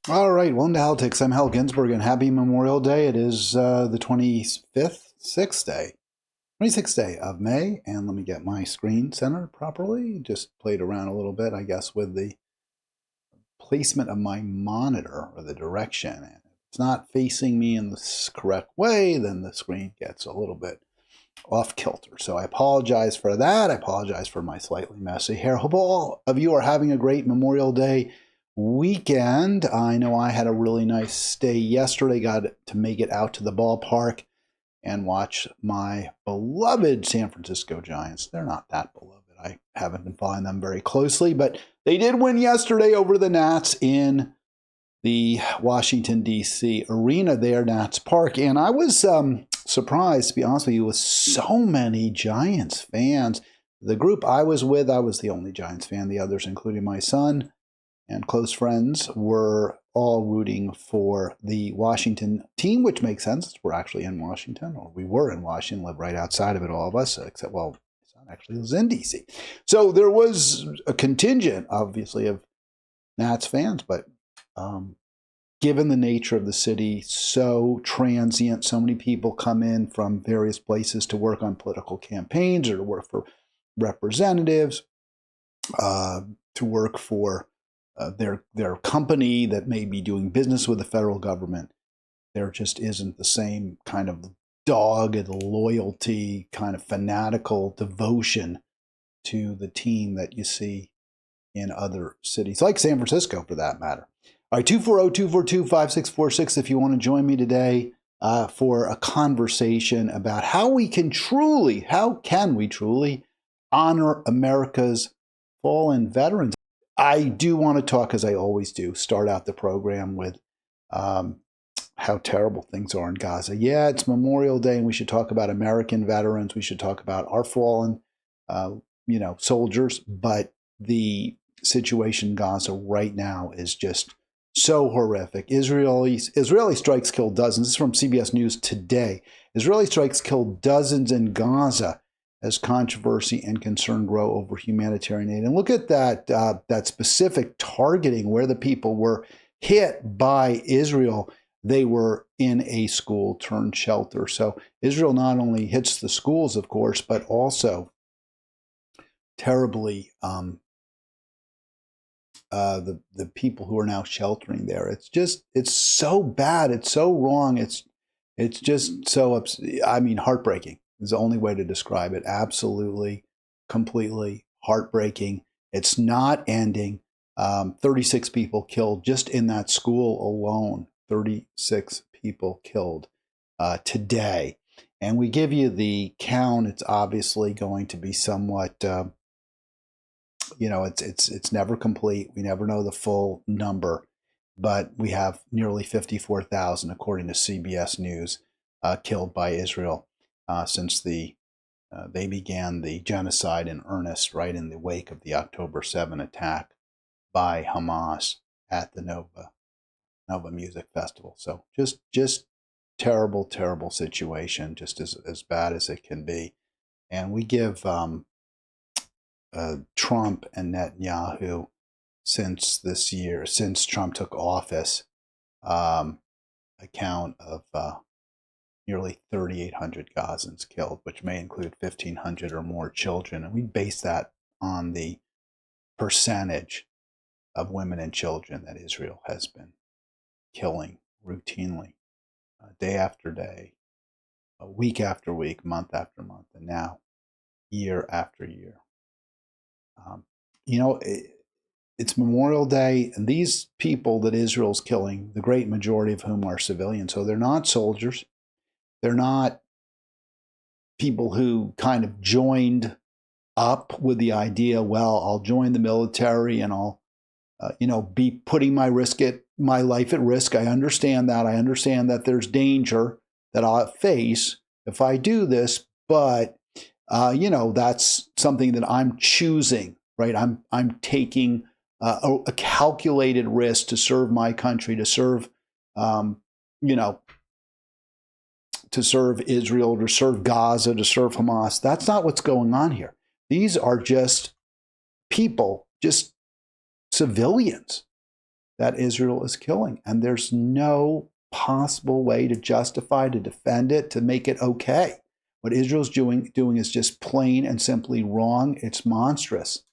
All right, welcome to Halitics. I'm Hal Ginsberg, and happy Memorial Day. It is the 25th, 26th day of May, and let me get my screen centered properly. Just played around a little bit, I guess, with the placement of my monitor or the direction. And if it's not facing me in the correct way, then the screen gets a little bit off kilter. So I apologize for that. I apologize for my slightly messy hair. Hope all of you are having a great Memorial Day weekend. I know I had a really nice stay yesterday. Got to make it out to the ballpark and watch my beloved San Francisco Giants. They're not that beloved. I haven't been following them very closely, but they did win yesterday over the Nats in the Washington, D.C. arena there, Nats Park. And I was surprised, to be honest with you, with so many Giants fans. The group I was with, I was the only Giants fan. The others, including my son and close friends, were all rooting for the Washington team, which makes sense. We're actually in Washington, or we were in Washington, live right outside of it, all of us, except, well, my son actually lives in D.C. So there was a contingent, obviously, of Nats fans, but given the nature of the city, so transient, so many people come in from various places to work on political campaigns or to work for representatives, to work for their company that may be doing business with the federal government. There just isn't the same kind of dogged loyalty, kind of fanatical devotion to the team that you see in other cities, like San Francisco for that matter. All right, 240-242-5646 if you want to join me today for a conversation about how can we truly honor America's fallen veterans. I do want to talk, as I always do, start out the program with how terrible things are in Gaza. Yeah, it's Memorial Day, and we should talk about American veterans. We should talk about our fallen, soldiers. But the situation in Gaza right now is just so horrific. Israeli strikes killed dozens. This is from CBS News today. Israeli strikes killed dozens in Gaza as controversy and concern grow over humanitarian aid. And look at that specific targeting where the people were hit by Israel. They were in a school turned shelter. So Israel not only hits the schools, of course, but also terribly the people who are now sheltering there. It's so bad. It's so wrong. It's just so heartbreaking is the only way to describe it. Absolutely, completely heartbreaking. It's not ending. 36 people killed just in that school alone. 36 people killed today. And we give you the count. It's obviously going to be somewhat, it's never complete. We never know the full number, but we have nearly 54,000, according to CBS News, killed by Israel since they began the genocide in earnest right in the wake of the October 7 attack by Hamas at the Nova Music Festival. So just terrible, terrible situation, just as bad as it can be. And we give Trump and Netanyahu since Trump took office, a count of nearly 3,800 Gazans killed, which may include 1,500 or more children. And we base that on the percentage of women and children that Israel has been killing routinely, day after day, week after week, month after month, and now year after year. It's Memorial Day, and these people that Israel's killing, the great majority of whom are civilians, so they're not soldiers. They're not people who kind of joined up with the idea, well, I'll join the military and I'll, be putting my life at risk. I understand that. I understand that there's danger that I'll face if I do this, but that's something that I'm choosing, right? I'm taking a calculated risk to serve my country, to serve, to serve Israel, to serve Gaza, to serve Hamas. That's not what's going on here. These are just people, just civilians that Israel is killing. And there's no possible way to justify, to defend it, to make it okay. What Israel's doing is just plain and simply wrong. It's monstrous.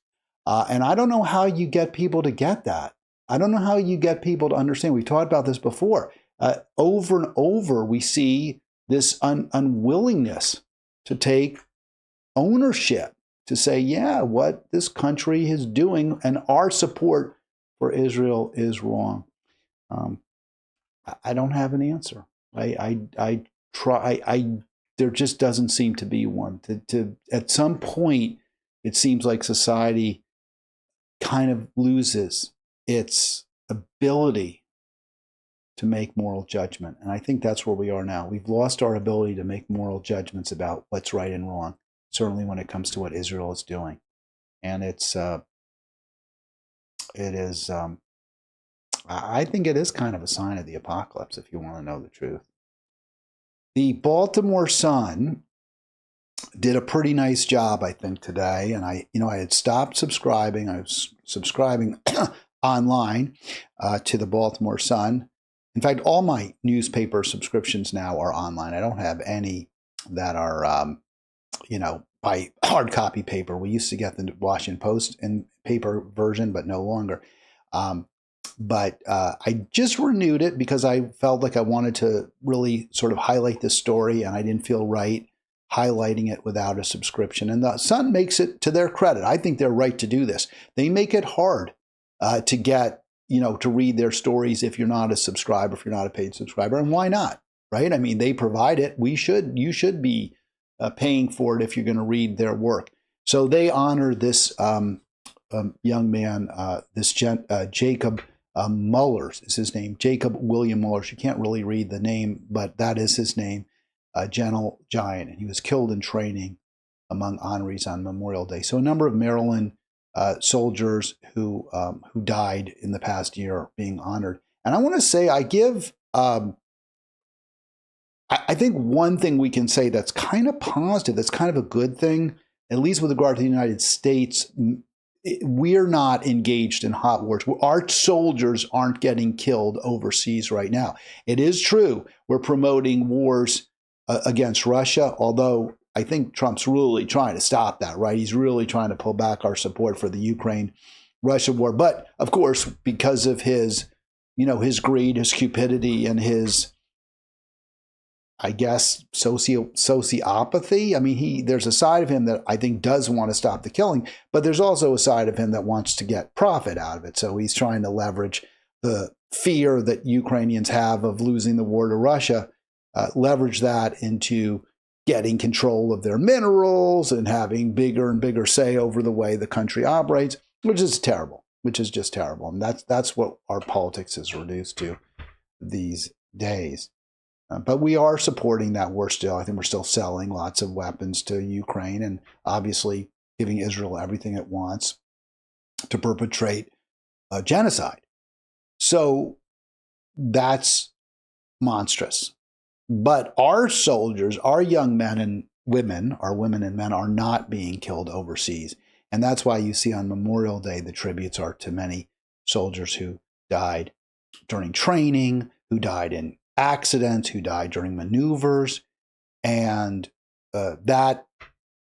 And I don't know how you get people to get that. I don't know how you get people to understand. We've talked about this before. Over and over, we see this unwillingness to take ownership, to say, yeah, what this country is doing and our support for Israel is wrong. I don't have an answer. I try. There just doesn't seem to be one. At some point, it seems like society kind of loses its ability to make moral judgment. And I think that's where we are now. We've lost our ability to make moral judgments about what's right and wrong, certainly when it comes to what Israel is doing. And it is, I think it is kind of a sign of the apocalypse, if you want to know the truth. The Baltimore Sun did a pretty nice job, I think, today. And I had stopped subscribing. I was subscribing online to the Baltimore Sun. In fact, all my newspaper subscriptions now are online. I don't have any that are, by hard copy paper. We used to get the Washington Post in paper version, but no longer. But I just renewed it because I felt like I wanted to really sort of highlight this story, and I didn't feel right highlighting it without a subscription. And the Sun makes it, to their credit, I think they're right to do this. They make it hard to get, to read their stories if you're not a subscriber, if you're not a paid subscriber. And why not, right? I mean, they provide it. You should be paying for it if you're going to read their work. So they honor this young man, Jacob Mullers is his name, Jacob William Mullers. You can't really read the name, but that is his name, a gentle giant. And he was killed in training among honorees on Memorial Day. So a number of Maryland soldiers who died in the past year are being honored. And I want to say I give, I think one thing we can say that's kind of positive, that's kind of a good thing, at least with regard to the United States, we're not engaged in hot wars. Our soldiers aren't getting killed overseas right now. It is true we're promoting wars against Russia, although I think Trump's really trying to stop that, right? He's really trying to pull back our support for the Ukraine-Russia war. But of course, because of his greed, his cupidity, and his, I guess, sociopathy. I mean, there's a side of him that I think does want to stop the killing, but there's also a side of him that wants to get profit out of it. So he's trying to leverage the fear that Ukrainians have of losing the war to Russia, leverage that into getting control of their minerals and having bigger and bigger say over the way the country operates, which is terrible, which is just terrible. And that's what our politics is reduced to these days. But we are supporting that war still. I think we're still selling lots of weapons to Ukraine and obviously giving Israel everything it wants to perpetrate genocide. So that's monstrous. But our soldiers, our young men and women, our women and men are not being killed overseas. And that's why you see on Memorial Day, the tributes are to many soldiers who died during training, who died in accidents, who died during maneuvers. And that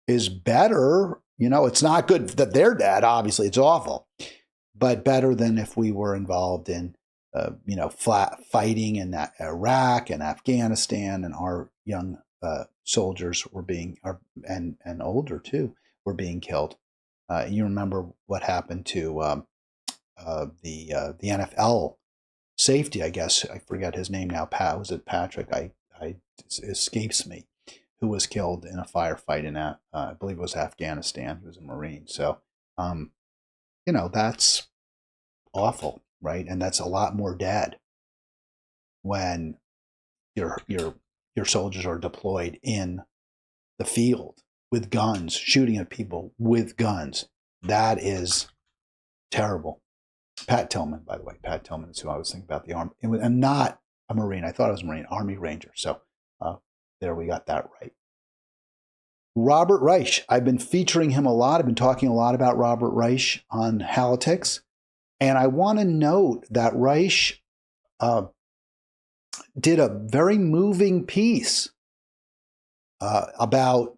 is better. It's not good that they're dead. Obviously, it's awful, but better than if we were involved in, fighting in Iraq and Afghanistan, and our young soldiers were being, and older too, were being killed. You remember what happened to the NFL safety, I guess. I forget his name now. Was it Patrick? It escapes me. Who was killed in a firefight in I believe it was Afghanistan. He was a Marine. So, that's awful, right? And that's a lot more dead when your soldiers are deployed in the field with guns, shooting at people with guns. That is terrible. Pat Tillman, by the way. Pat Tillman is who I was thinking about, the Army. And not a Marine. I thought it was a Marine, Army Ranger. So there we got that right. Robert Reich. I've been featuring him a lot. I've been talking a lot about Robert Reich on Halitics. And I want to note that Reich did a very moving piece about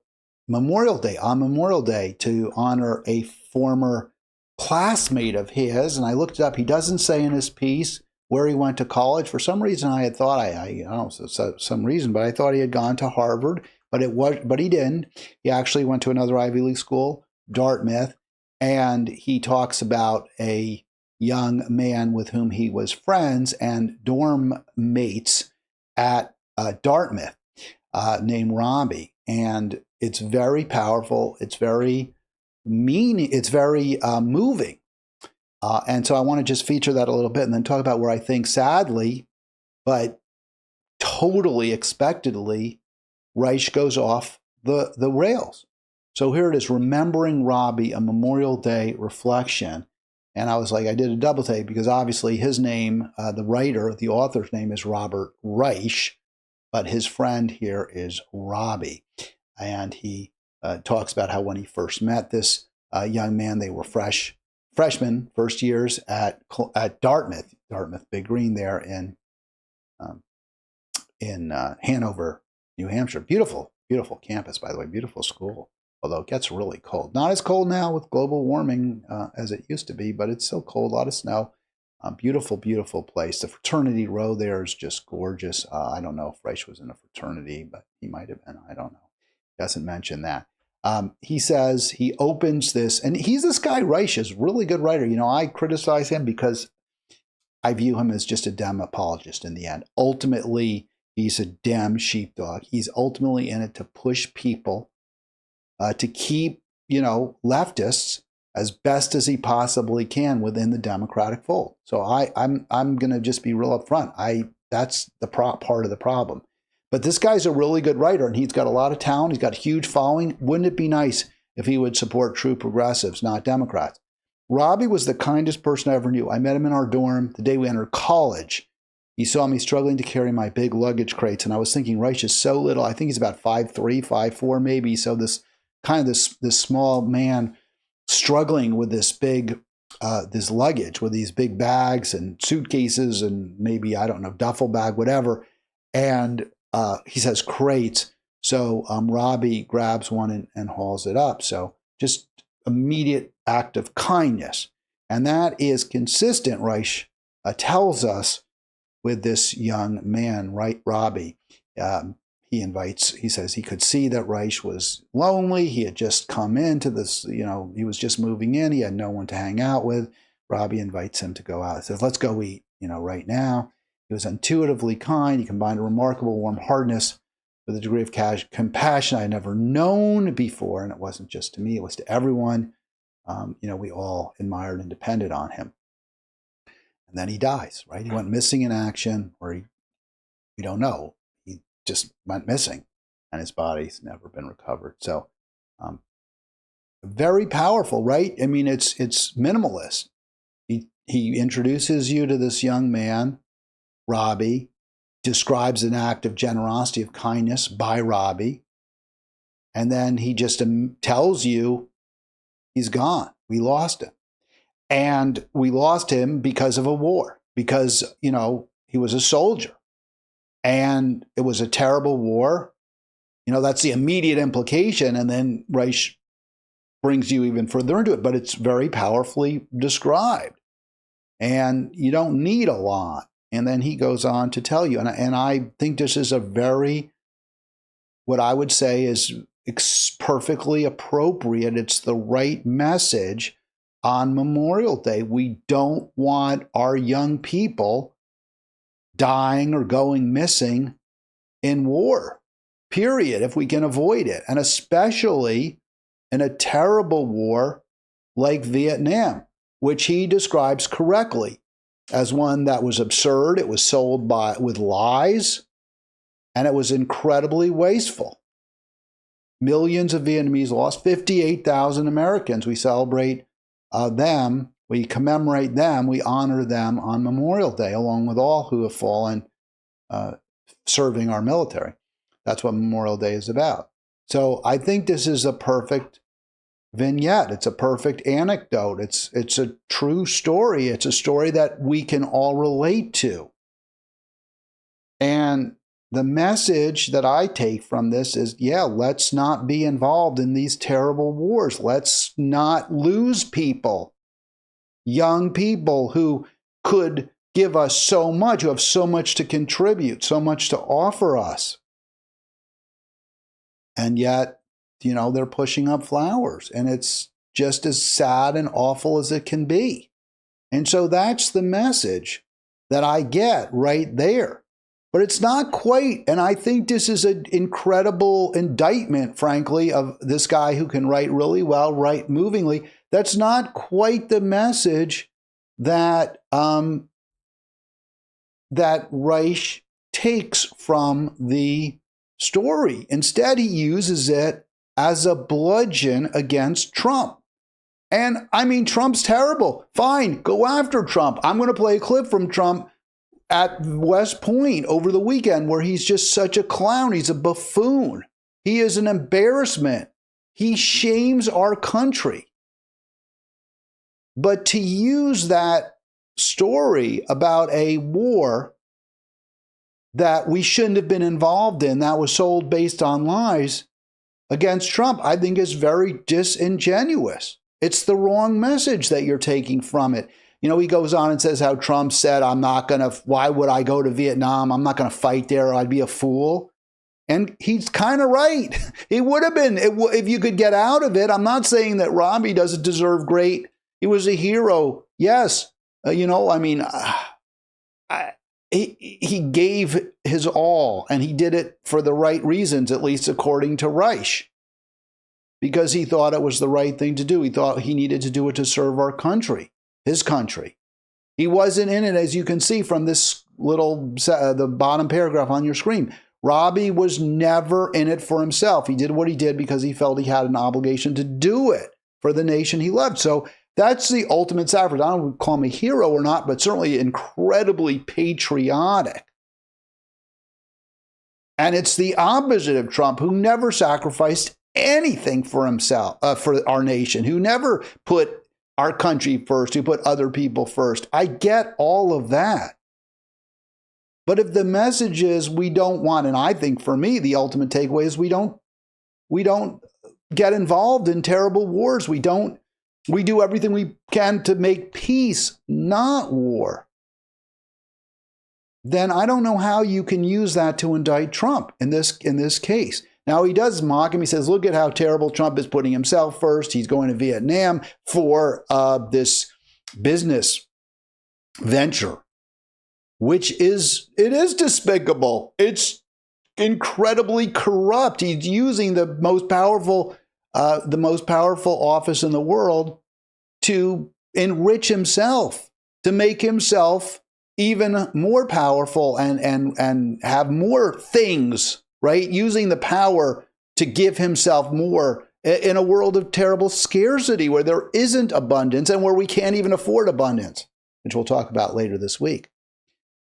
Memorial Day, on Memorial Day, to honor a former classmate of his. And I looked it up. He doesn't say in his piece where he went to college. For some reason, I had thought, I don't know, some reason, but I thought he had gone to Harvard, but he didn't. He actually went to another Ivy League school, Dartmouth, and he talks about a young man with whom he was friends and dorm mates at Dartmouth, named Robbie. And it's very powerful. It's very it's very moving. And so I want to just feature that a little bit and then talk about where I think, sadly, but totally expectedly, Reich goes off the rails. So here it is, Remembering Robbie, a Memorial Day reflection. And I was like, I did a double take because obviously his name, the writer, the author's name is Robert Reich, but his friend here is Robbie. And he talks about how when he first met this young man, they were freshmen, first years at Dartmouth, Big Green there in Hanover, New Hampshire. Beautiful, beautiful campus, by the way, beautiful school. Although it gets really cold. Not as cold now with global warming as it used to be, but it's still cold, a lot of snow. Beautiful, beautiful place. The fraternity row there is just gorgeous. I don't know if Reich was in a fraternity, but he might have been. I don't know. Doesn't mention that. He says he opens this, and this guy, Reich, is a really good writer. You know, I criticize him because I view him as just a Dem apologist in the end. Ultimately, he's a Dem sheepdog. He's ultimately in it to push people to keep, leftists as best as he possibly can within the Democratic fold. So I'm going to just be real upfront. That's the part of the problem. But this guy's a really good writer, and he's got a lot of talent. He's got a huge following. Wouldn't it be nice if he would support true progressives, not Democrats? Robbie was the kindest person I ever knew. I met him in our dorm the day we entered college. He saw me struggling to carry my big luggage crates, and I was thinking, Reich is so little. I think he's about 5'3", 5'4", maybe. So this small man struggling with this big, this luggage with these big bags and suitcases and maybe, I don't know, duffel bag, whatever. And he says crates. So Robbie grabs one and hauls it up. So just immediate act of kindness. And that is consistent, Reich tells us, with this young man, right, Robbie. He says he could see that Reich was lonely. He had just come into this, he was just moving in. He had no one to hang out with. Robbie invites him to go out. He says, let's go eat, right now. He was intuitively kind. He combined a remarkable warm heartedness with a degree of compassion I had never known before. And it wasn't just to me, it was to everyone. We all admired and depended on him. And then he dies, right? He went missing in action, or we don't know. He just went missing, and his body's never been recovered. So very powerful, right? I mean, it's minimalist. He introduces you to this young man, Robbie, describes an act of generosity, of kindness by Robbie, and then he just tells you he's gone. We lost him. And we lost him because of a war, because, he was a soldier. And it was a terrible war. That's the immediate implication. And then Reich brings you even further into it, but it's very powerfully described. And you don't need a lot. And then he goes on to tell you, and I think this is what I would say is perfectly appropriate. It's the right message on Memorial Day. We don't want our young people dying or going missing in war, period, if we can avoid it. And especially in a terrible war like Vietnam, which he describes correctly as one that was absurd. It was sold with lies, and it was incredibly wasteful. Millions of Vietnamese lost, 58,000 Americans. We celebrate them, we commemorate them, we honor them on Memorial Day, along with all who have fallen serving our military. That's what Memorial Day is about. So I think this is a perfect vignette. It's a perfect anecdote. It's a true story. It's a story that we can all relate to. And the message that I take from this is, yeah, let's not be involved in these terrible wars. Let's not lose people, young people who could give us so much, who have so much to contribute, so much to offer us. And yet, they're pushing up flowers, and it's just as sad and awful as it can be. And so that's the message that I get right there. But it's not quite, and I think this is an incredible indictment, frankly, of this guy who can write really well, write movingly. That's not quite the message that that Reich takes from the story. Instead, he uses it as a bludgeon against Trump. And I mean, Trump's terrible. Fine, go after Trump. I'm going to play a clip from Trump at West Point over the weekend where he's just such a clown. He's a buffoon. He is an embarrassment. He shames our country. But to use that story about a war that we shouldn't have been involved in, that was sold based on lies against Trump, I think is very disingenuous. It's the wrong message that you're taking from it. He goes on and says how Trump said, why would I go to Vietnam? I'm not going to fight there. I'd be a fool. And he's kind of right. He would have been, if you could get out of it. I'm not saying that Robbie doesn't deserve great. He was a hero. Yes. He gave his all, and he did it for the right reasons, at least according to Reich, because he thought it was the right thing to do. He thought he needed to do it to serve our country, his country. He wasn't in it, as you can see from this the bottom paragraph on your screen. Robbie was never in it for himself. He did what he did because he felt he had an obligation to do it for the nation he loved. So that's the ultimate sacrifice. I don't know if we call him a hero or not, but certainly incredibly patriotic. And it's the opposite of Trump, who never sacrificed anything for himself, for our nation, who never put our country first, who put other people first. I get all of that. But if the message is we don't want, and I think for me, the ultimate takeaway is we don't get involved in terrible wars. We do everything we can to make peace, not war. Then I don't know how you can use that to indict Trump in this case. Now, he does mock him. He says, look at how terrible Trump is putting himself first. He's going to Vietnam for this business venture, which is despicable. It's incredibly corrupt. He's using the most powerful office in the world to enrich himself, to make himself even more powerful and have more things, right? Using the power to give himself more in a world of terrible scarcity where there isn't abundance and where we can't even afford abundance, which we'll talk about later this week.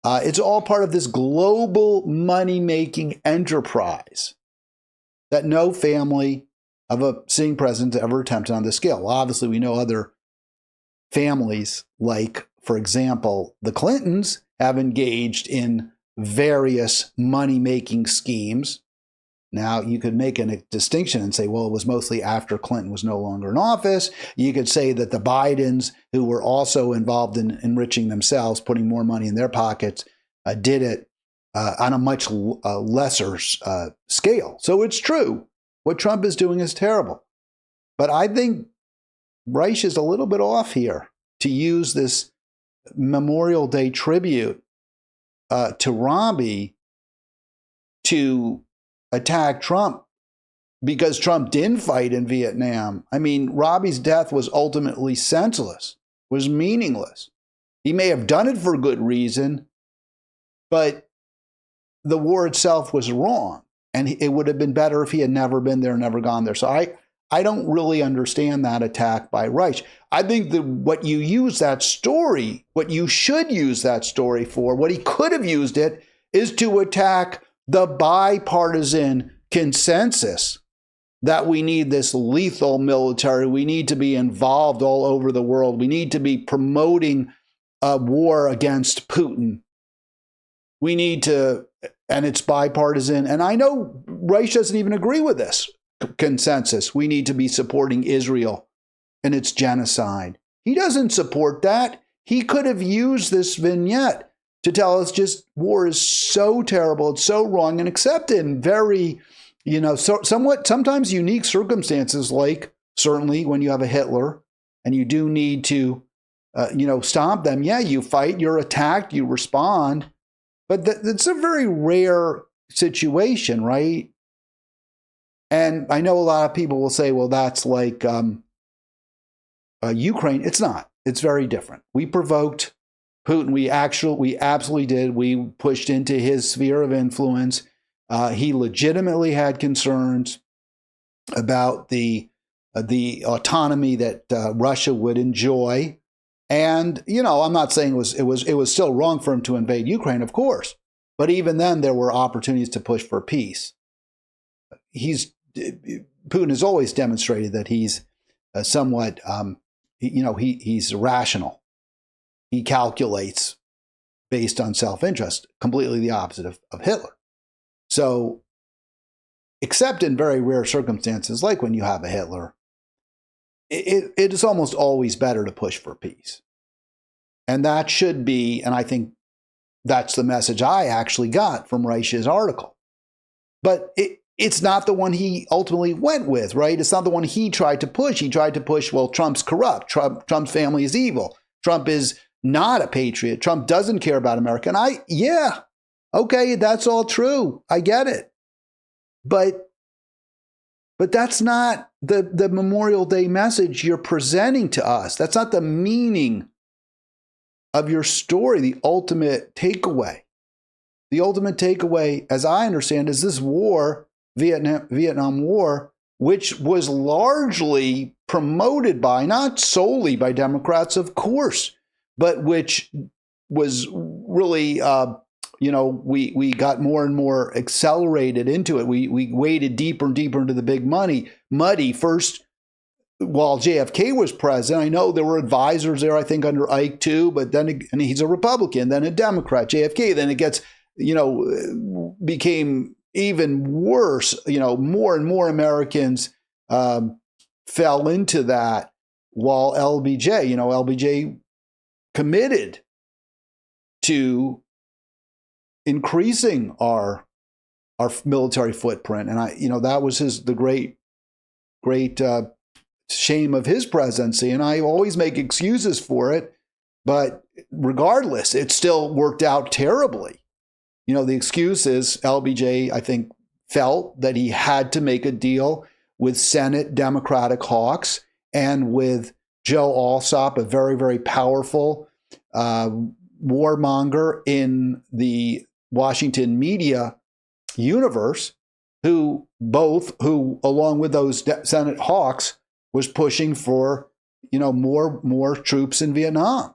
It's all part of this global money-making enterprise that no family of a sitting president ever attempted on this scale. Well, obviously, we know other families, like, for example, the Clintons, have engaged in various money-making schemes. Now, you could make a distinction and say, well, it was mostly after Clinton was no longer in office. You could say that the Bidens, who were also involved in enriching themselves, putting more money in their pockets, did it on a much lesser scale. So it's true. What Trump is doing is terrible. But I think Reich is a little bit off here to use this Memorial Day tribute to Robbie to attack Trump because Trump didn't fight in Vietnam. I mean, Robbie's death was ultimately senseless, was meaningless. He may have done it for good reason, but the war itself was wrong. And it would have been better if he had never been there, never gone there. So I don't really understand that attack by Reich. I think that what you use that story, what you should use that story for, what he could have used it, is to attack the bipartisan consensus that we need this lethal military. We need to be involved all over the world. We need to be promoting a war against Putin. We need to, and it's bipartisan. And I know Reich doesn't even agree with this consensus. We need to be supporting Israel and its genocide. He doesn't support that. He could have used this vignette to tell us just war is so terrible, it's so wrong, and except in very, sometimes unique circumstances, like certainly when you have a Hitler and you do need to, stop them. Yeah, you fight, you're attacked, you respond. But it's a very rare situation, right? And I know a lot of people will say, well, that's like Ukraine. It's not. It's very different. We provoked Putin. We absolutely did. We pushed into his sphere of influence. He legitimately had concerns about the autonomy that Russia would enjoy. And, I'm not saying it was still wrong for him to invade Ukraine, of course. But even then, there were opportunities to push for peace. Putin has always demonstrated that he's somewhat, he's rational. He calculates based on self-interest, completely the opposite of Hitler. So, except in very rare circumstances, like when you have a Hitler, it is almost always better to push for peace. And that should be, and I think that's the message I actually got from Reich's article. But it's not the one he ultimately went with, right? It's not the one he tried to push. He tried to push, well, Trump's corrupt. Trump's family is evil. Trump is not a patriot. Trump doesn't care about America. And okay, that's all true. I get it. But that's not the Memorial Day message you're presenting to us. That's not the meaning of your story, the ultimate takeaway. The ultimate takeaway, as I understand, is this war, Vietnam War, which was largely promoted by, not solely by Democrats, of course, but which was really, we got more and more accelerated into it. We waded deeper and deeper into the big muddy first while JFK was president. I know there were advisors there, I think, under Ike too, but then and he's a Republican, then a Democrat, JFK. Then it gets, became even worse. More and more Americans fell into that, while LBJ committed to increasing our military footprint. And that was the great shame of his presidency. And I always make excuses for it, but regardless, it still worked out terribly. The excuse is LBJ, I think, felt that he had to make a deal with Senate Democratic hawks and with Joe Alsop, a very, very powerful warmonger in the Washington media universe, who along with those Senate hawks, was pushing for, more troops in Vietnam,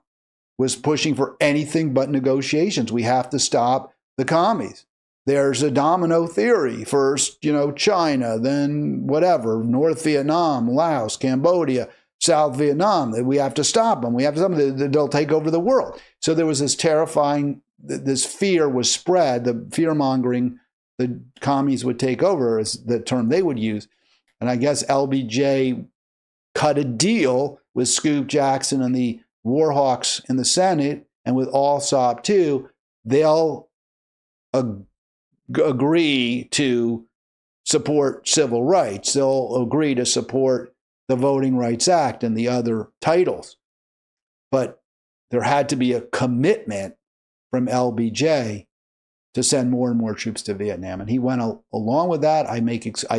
was pushing for anything but negotiations. We have to stop the commies. There's a domino theory. First, China, then whatever, North Vietnam, Laos, Cambodia, South Vietnam. We have to stop them. We have to stop them. They'll take over the world. So there was this terrifying, this fear was spread, the fear mongering, the commies would take over is the term they would use. And I guess LBJ cut a deal with Scoop Jackson and the Warhawks in the Senate, and with Alsop too. They'll agree to support civil rights. They'll agree to support the Voting Rights Act and the other titles. But there had to be a commitment from LBJ to send more and more troops to Vietnam. And he went along with that. I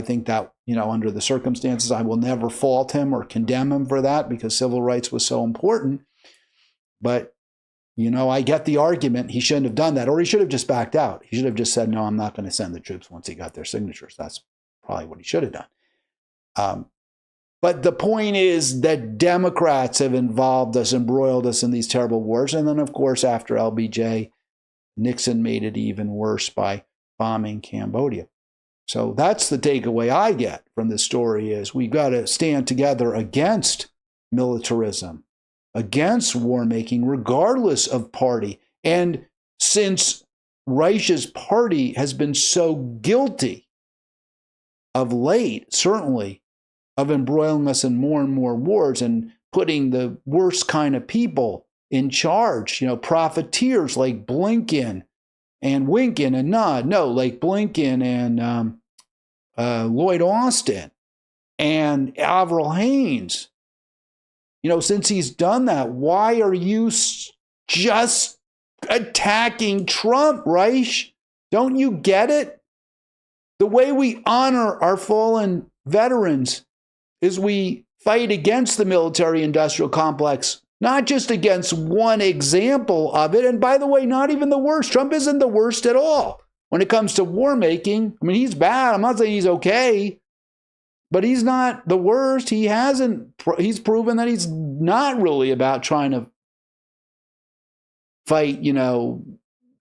think that, under the circumstances, I will never fault him or condemn him for that, because civil rights was so important. But, I get the argument. He shouldn't have done that, or he should have just backed out. He should have just said, no, I'm not going to send the troops once he got their signatures. That's probably what he should have done. But the point is that Democrats have embroiled us in these terrible wars. And then, of course, after LBJ, Nixon made it even worse by bombing Cambodia. So that's the takeaway I get from this story is we've got to stand together against militarism, against war making, regardless of party. And since Reich's party has been so guilty of late, certainly, of embroiling us in more and more wars and putting the worst kind of people in charge, profiteers like Blinken and Winken and like Blinken and Lloyd Austin and Avril Haines. Since he's done that, why are you just attacking Trump, Reich? Don't you get it? The way we honor our fallen veterans is we fight against the military-industrial complex, not just against one example of it. And by the way, not even the worst. Trump isn't the worst at all when it comes to war making. I mean, he's bad. I'm not saying he's okay, but he's not the worst. He's proven that he's not really about trying to fight,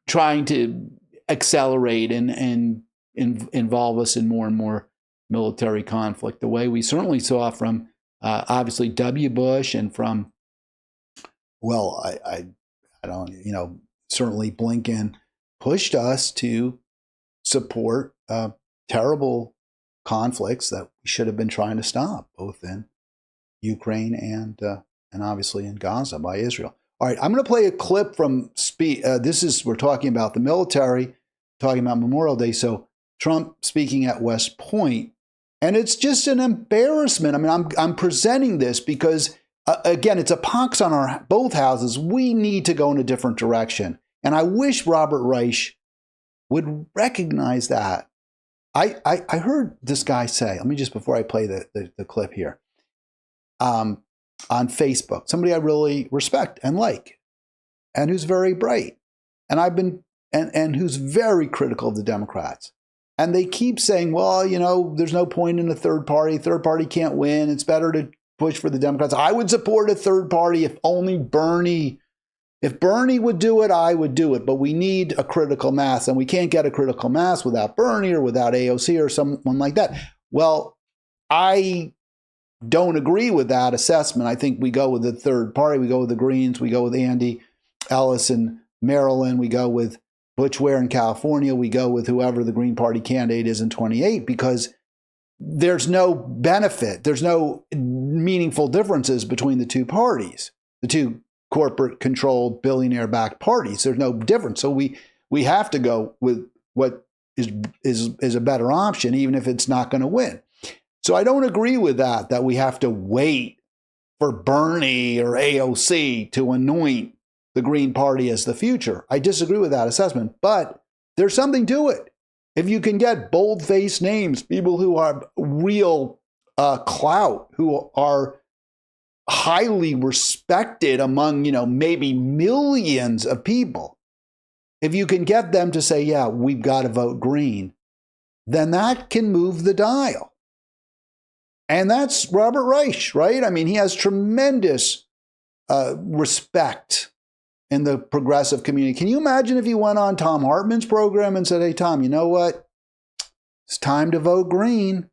trying to accelerate and involve us in more and more military conflict, the way we certainly saw from obviously W. Bush and from, I don't, certainly Blinken pushed us to support terrible conflicts that we should have been trying to stop, both in Ukraine and obviously in Gaza by Israel. All right, I'm going to play a clip from we're talking about the military, talking about Memorial Day. So Trump speaking at West Point, and it's just an embarrassment. I mean, I'm presenting this because again, it's a pox on both houses. We need to go in a different direction, and I wish Robert Reich would recognize that. I heard this guy say, let me just, before I play the clip here, on Facebook, somebody I really respect and like, and who's very bright, and and who's very critical of the Democrats. And they keep saying, well, there's no point in a third party. Third party can't win. It's better to push for the Democrats. I would support a third party if only Bernie. If Bernie would do it, I would do it. But we need a critical mass, and we can't get a critical mass without Bernie or without AOC or someone like that. Well, I don't agree with that assessment. I think we go with the third party. We go with the Greens. We go with Andy Ellis in Maryland. We go with Butch Ware in California. We go with whoever the Green Party candidate is in 28, because there's no benefit. There's no meaningful differences between the two parties, the two corporate-controlled, billionaire-backed parties. There's no difference. So we have to go with what is a better option, even if it's not going to win. So I don't agree with that we have to wait for Bernie or AOC to anoint the Green Party as the future. I disagree with that assessment, but there's something to it. If you can get bold-faced names, people who are real clout, who are highly respected among, maybe millions of people, if you can get them to say, yeah, we've got to vote green, then that can move the dial. And that's Robert Reich, right? I mean, he has tremendous respect in the progressive community. Can you imagine if he went on Thom Hartmann's program and said, hey, Tom, you know what? It's time to vote green.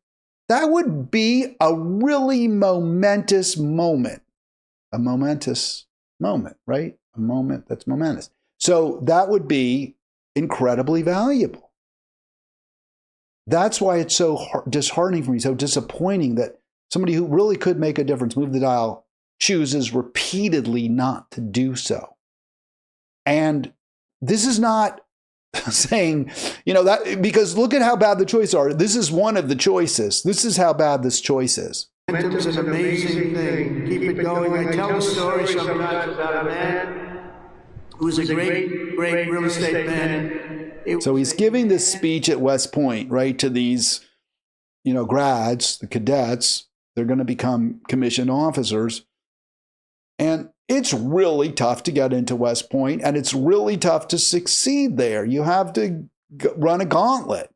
That would be a really momentous moment. A momentous moment, right? A moment that's momentous. So that would be incredibly valuable. That's why it's so disheartening for me, so disappointing that somebody who really could make a difference, move the dial, chooses repeatedly not to do so. And this is not saying, that, because look at how bad the choices are. This is one of the choices. This is how bad this choice is. Momentum's an amazing thing. Keep it going. I tell a story sometimes about a man who was a great real estate man. So he's giving this speech at West Point, right, to these, grads, the cadets. They're going to become commissioned officers. And it's really tough to get into West Point, and it's really tough to succeed there. You have to run a gauntlet.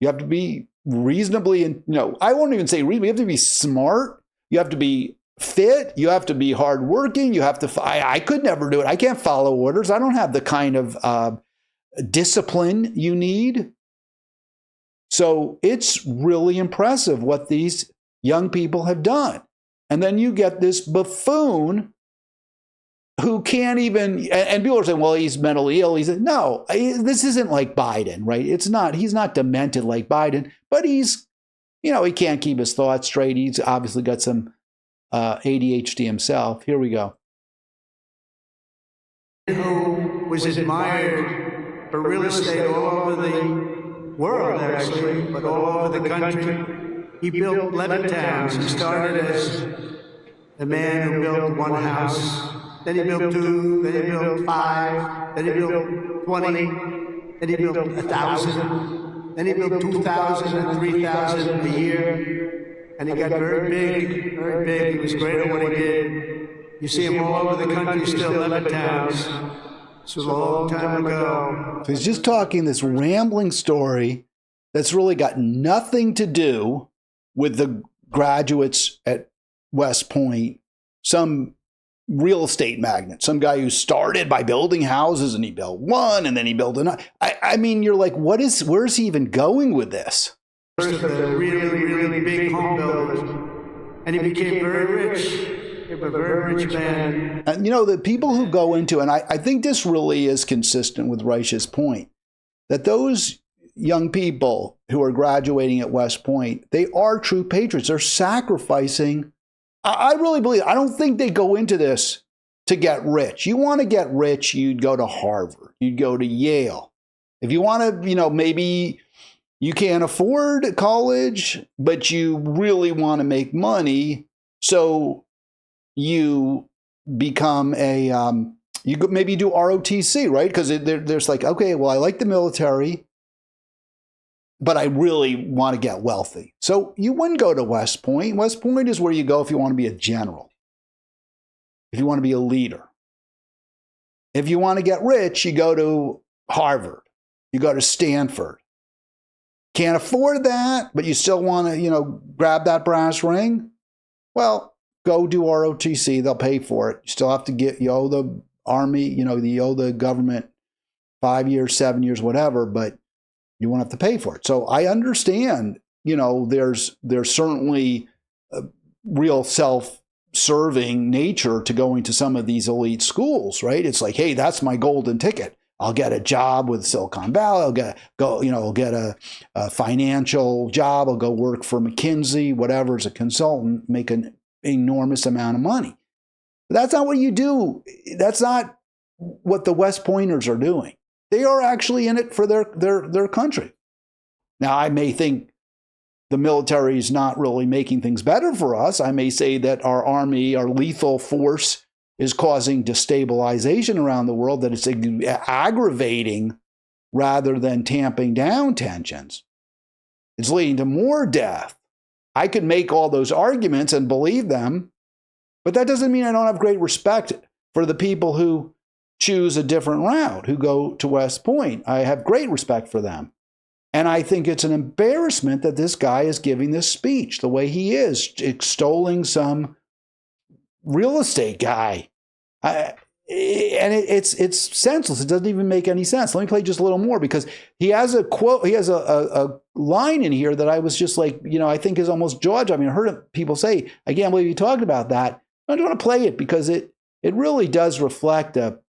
You have to be reasonably, I won't even say reasonable. You have to be smart. You have to be fit. You have to be hardworking. You have to, I could never do it. I can't follow orders. I don't have the kind of discipline you need. So it's really impressive what these young people have done. And then you get this buffoon who can't even, and people are saying, well, he's mentally ill. He said, no, this isn't like Biden, right? It's not, he's not demented like Biden, but he's, he can't keep his thoughts straight. He's obviously got some ADHD himself. Here we go. Who was admired for real estate all over the world, actually, but all over the country. He built 11 towns. He started as a man who built one house. Then he built 2, then he built 5, then he built 20, then he built 1,000, then he built 2,000 and 3,000 a year. And he got very big, very big. He was great at what he did. You see him all over the country, still 11 towns. It's a long time ago. So he's just talking this rambling story that's really got nothing to do with the graduates at West Point, some real estate magnate, some guy who started by building houses and he built one and then he built another. I mean, you're like, where's he even going with this? First of the really, really big home builders. And he became very rich. A very rich man. And the people who go into, and I think this really is consistent with Reich's point, that those young people who are graduating at West Point, they are true patriots. They're sacrificing. I really believe, I don't think they go into this to get rich. You want to get rich, you'd go to Harvard, you'd go to Yale. If you want to, maybe you can't afford college, but you really want to make money, so you become you maybe do ROTC, right? Because there's like, okay, well, I like the military, but I really want to get wealthy. So you wouldn't go to West Point. West Point is where you go if you want to be a general, if you want to be a leader. If you want to get rich, you go to Harvard, you go to Stanford. Can't afford that, but you still want to, grab that brass ring? Well, go do ROTC. They'll pay for it. You still have to you owe the army, you owe the government 5 years, 7 years, whatever, but you won't have to pay for it. So I understand, there's certainly a real self-serving nature to going to some of these elite schools, right? It's like, hey, that's my golden ticket. I'll get a job with Silicon Valley. I'll get a financial job. I'll go work for McKinsey, whatever, as a consultant, make an enormous amount of money. But that's not what you do. That's not what the West Pointers are doing. They are actually in it for their country. Now, I may think the military is not really making things better for us. I may say that our army, our lethal force, is causing destabilization around the world, that it's aggravating rather than tamping down tensions. It's leading to more death. I could make all those arguments and believe them, but that doesn't mean I don't have great respect for the people who choose a different route, who go to West Point. I have great respect for them. And I think it's an embarrassment that this guy is giving this speech the way he is, extolling some real estate guy. It's senseless. It doesn't even make any sense. Let me play just a little more, because he has a quote. He has a line in here that I was just like, I think is almost jaw-dropping. I heard people say, I can't believe you talked about that. I don't want to play it because it really does reflect a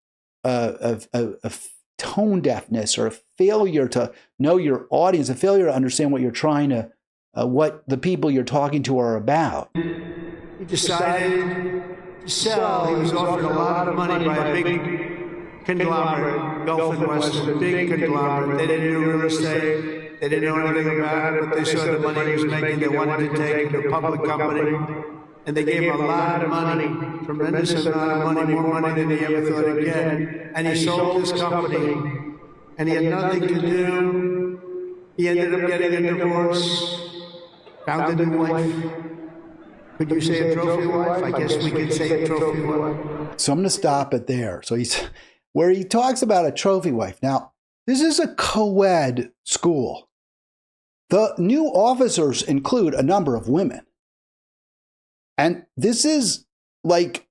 tone deafness, or a failure to know your audience, a failure to understand what you're trying to, what the people you're talking to are about. He decided to sell. He was offered a lot of money by a big conglomerate, Gulf and Western, big conglomerate. They didn't do real estate. They didn't know anything about it, but they saw the money he was making. They wanted to take it to a public company. And they gave him a lot of money, tremendous amount of money, more money than he ever thought he'd get. And he sold his company, and he had nothing to do. He ended up getting a divorce, found a new wife. Could you say a trophy wife? I guess we could say a trophy wife. So I'm going to stop it there. So where he talks about a trophy wife. Now, this is a co-ed school. The new officers include a number of women. And this is like,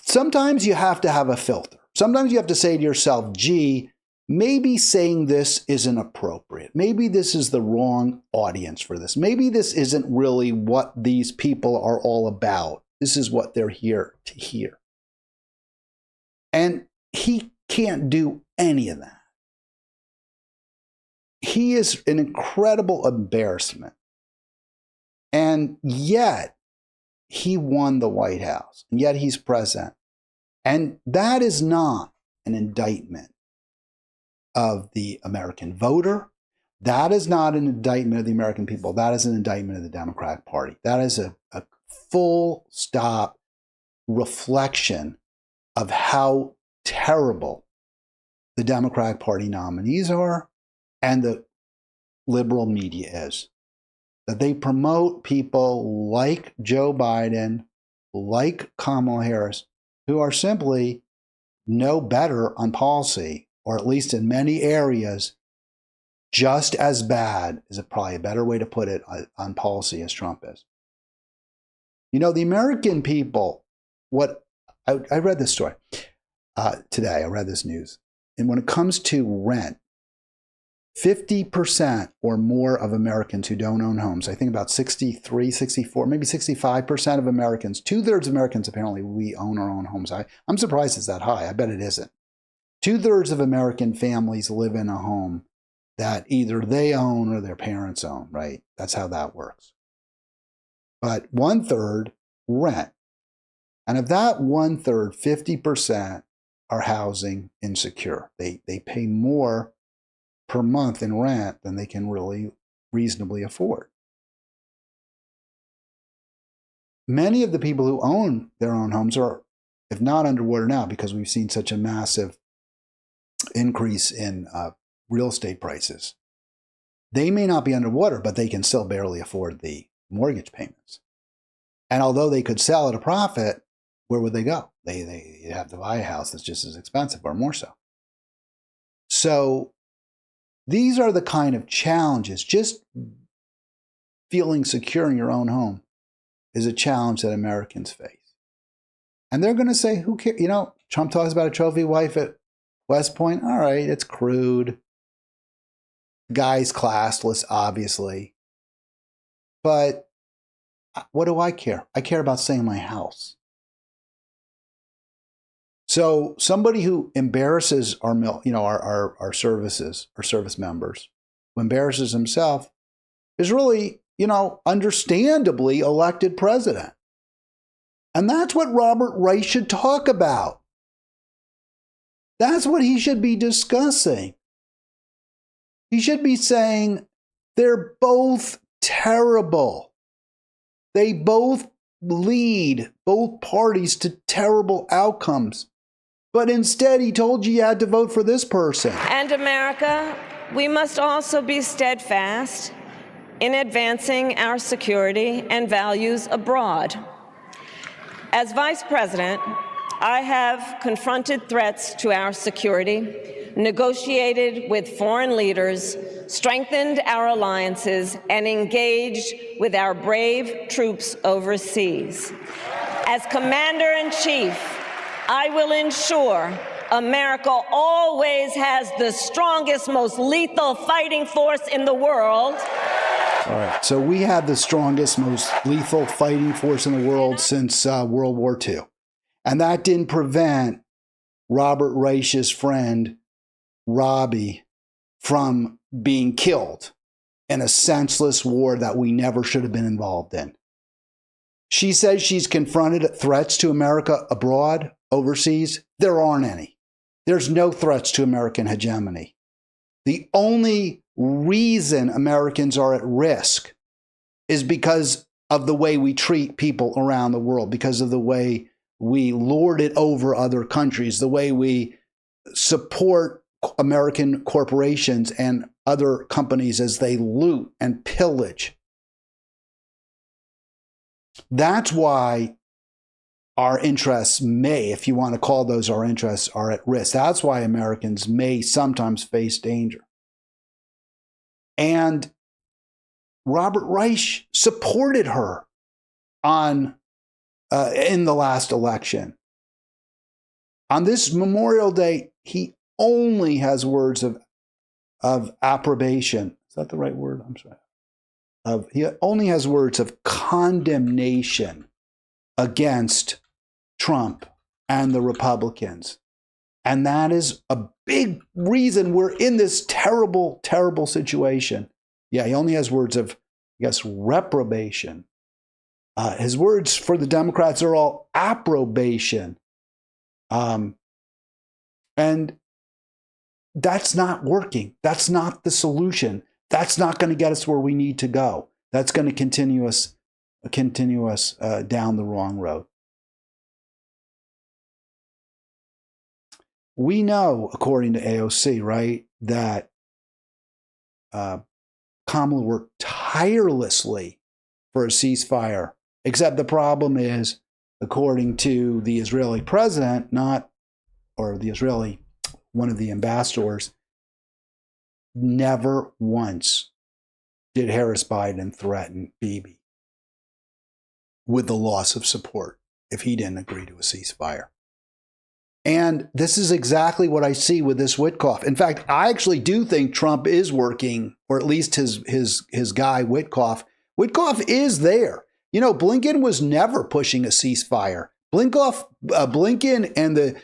sometimes you have to have a filter. Sometimes you have to say to yourself, gee, maybe saying this isn't appropriate. Maybe this is the wrong audience for this. Maybe this isn't really what these people are all about. This is what they're here to hear. And he can't do any of that. He is an incredible embarrassment. And yet, he won the White House. And yet, he's president. And that is not an indictment of the American voter. That is not an indictment of the American people. That is an indictment of the Democratic Party. That is a full stop reflection of how terrible the Democratic Party nominees are and the liberal media is. That they promote people like Joe Biden, like Kamala Harris, who are simply no better on policy, or at least in many areas, just as bad, is probably a better way to put it, on policy as Trump is. You know, the American people, I read this story today, I read this news, and when it comes to rent, 50% or more of Americans who don't own homes, I think about 63, 64, maybe 65% of Americans, 2/3 of Americans apparently, we own our own homes. I'm surprised it's that high. I bet it isn't. 2/3 of American families live in a home that either they own or their parents own, right? That's how that works. But 1/3 rent. And of that 1/3, 50% are housing insecure. They pay more per month in rent than they can really reasonably afford. Many of the people who own their own homes are, if not underwater now, because we've seen such a massive increase in real estate prices. They may not be underwater, but they can still barely afford the mortgage payments. And although they could sell at a profit, where would they go? They have to buy a house that's just as expensive or more so. So these are the kind of challenges. Just feeling secure in your own home is a challenge that Americans face. And they're going to say, who cares? You know, Trump talks about a trophy wife at West Point. All right, it's crude. The guy's classless, obviously. But what do I care? I care about staying in my house. So somebody who embarrasses our services, our service members, who embarrasses himself, is really, understandably elected president. And that's what Robert Reich should talk about. That's what he should be discussing. He should be saying they're both terrible. They both lead both parties to terrible outcomes. But instead, he told you had to vote for this person. And America, we must also be steadfast in advancing our security and values abroad. As Vice President, I have confronted threats to our security, negotiated with foreign leaders, strengthened our alliances, and engaged with our brave troops overseas. As Commander-in-Chief, I will ensure America always has the strongest, most lethal fighting force in the world. All right, so we had the strongest, most lethal fighting force in the world since World War II. And that didn't prevent Robert Reich's friend, Robbie, from being killed in a senseless war that we never should have been involved in. She says she's confronted threats to America abroad, overseas. There aren't any. There's no threats to American hegemony. The only reason Americans are at risk is because of the way we treat people around the world, because of the way we lord it over other countries, the way we support American corporations and other companies as they loot and pillage. That's why our interests may, if you want to call those our interests, are at risk. That's why Americans may sometimes face danger. And Robert Reich supported her in the last election. On this Memorial Day, he only has words of approbation. Is that the right word? I'm sorry. He only has words of condemnation against Trump and the Republicans. And that is a big reason we're in this terrible, terrible situation. Yeah, he only has words of, I guess, reprobation. His words for the Democrats are all approbation. And that's not working. That's not the solution. That's not going to get us where we need to go. That's going to continue us down the wrong road. We know, according to AOC, right, that Kamala worked tirelessly for a ceasefire. Except the problem is, according to the Israeli president, or the Israeli, one of the ambassadors, never once did Harris Biden threaten Bibi with the loss of support if he didn't agree to a ceasefire. And this is exactly what I see with this Witkoff. In fact, I actually do think Trump is working, or at least his guy, Witkoff. Witkoff is there. You know, Blinken was never pushing a ceasefire. Blinken and the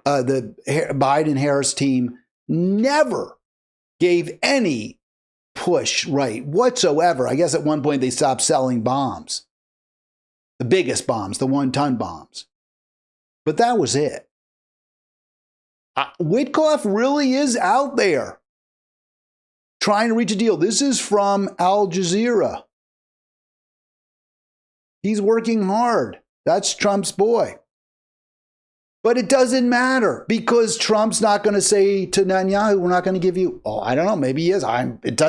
Biden-Harris team never gave any push right whatsoever. I guess at one point they stopped selling bombs. The biggest bombs, the 1-ton bombs. But that was it. Witkoff really is out there trying to reach a deal. This is from Al Jazeera. He's working hard. That's Trump's boy. But it doesn't matter because Trump's not going to say to Netanyahu, we're not going to give you, I don't know, maybe he is.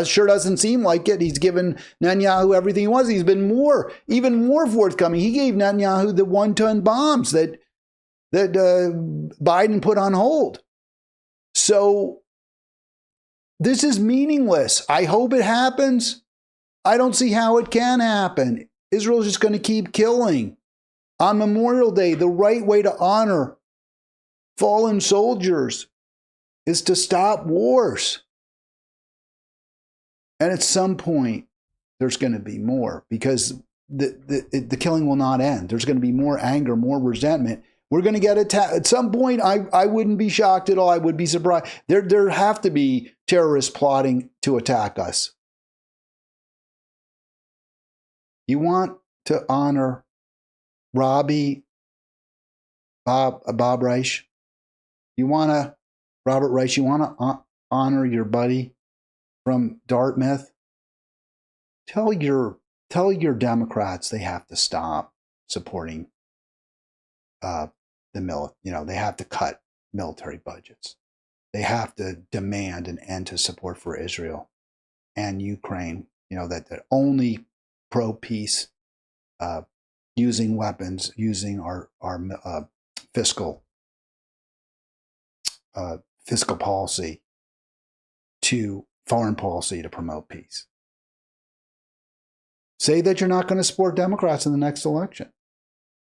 Sure doesn't seem like it. He's given Netanyahu everything he wants. He's been even more forthcoming. He gave Netanyahu the 1-ton bombs that Biden put on hold. So this is meaningless. I hope it happens. I don't see how it can happen. Israel's just going to keep killing. On Memorial Day, the right way to honor fallen soldiers is to stop wars. And at some point, there's going to be more because the killing will not end. There's going to be more anger, more resentment. We're going to get attacked. At some point, I wouldn't be shocked at all. I would be surprised. There have to be terrorists plotting to attack us. You want to honor Bob Reich? Robert Reich, you want to honor your buddy from Dartmouth? Tell your Democrats they have to stop supporting the military. You know, they have to cut military budgets. They have to demand an end to support for Israel and Ukraine. You know, that only pro-peace, using weapons, using our fiscal policy to foreign policy to promote peace. Say that you're not going to support Democrats in the next election.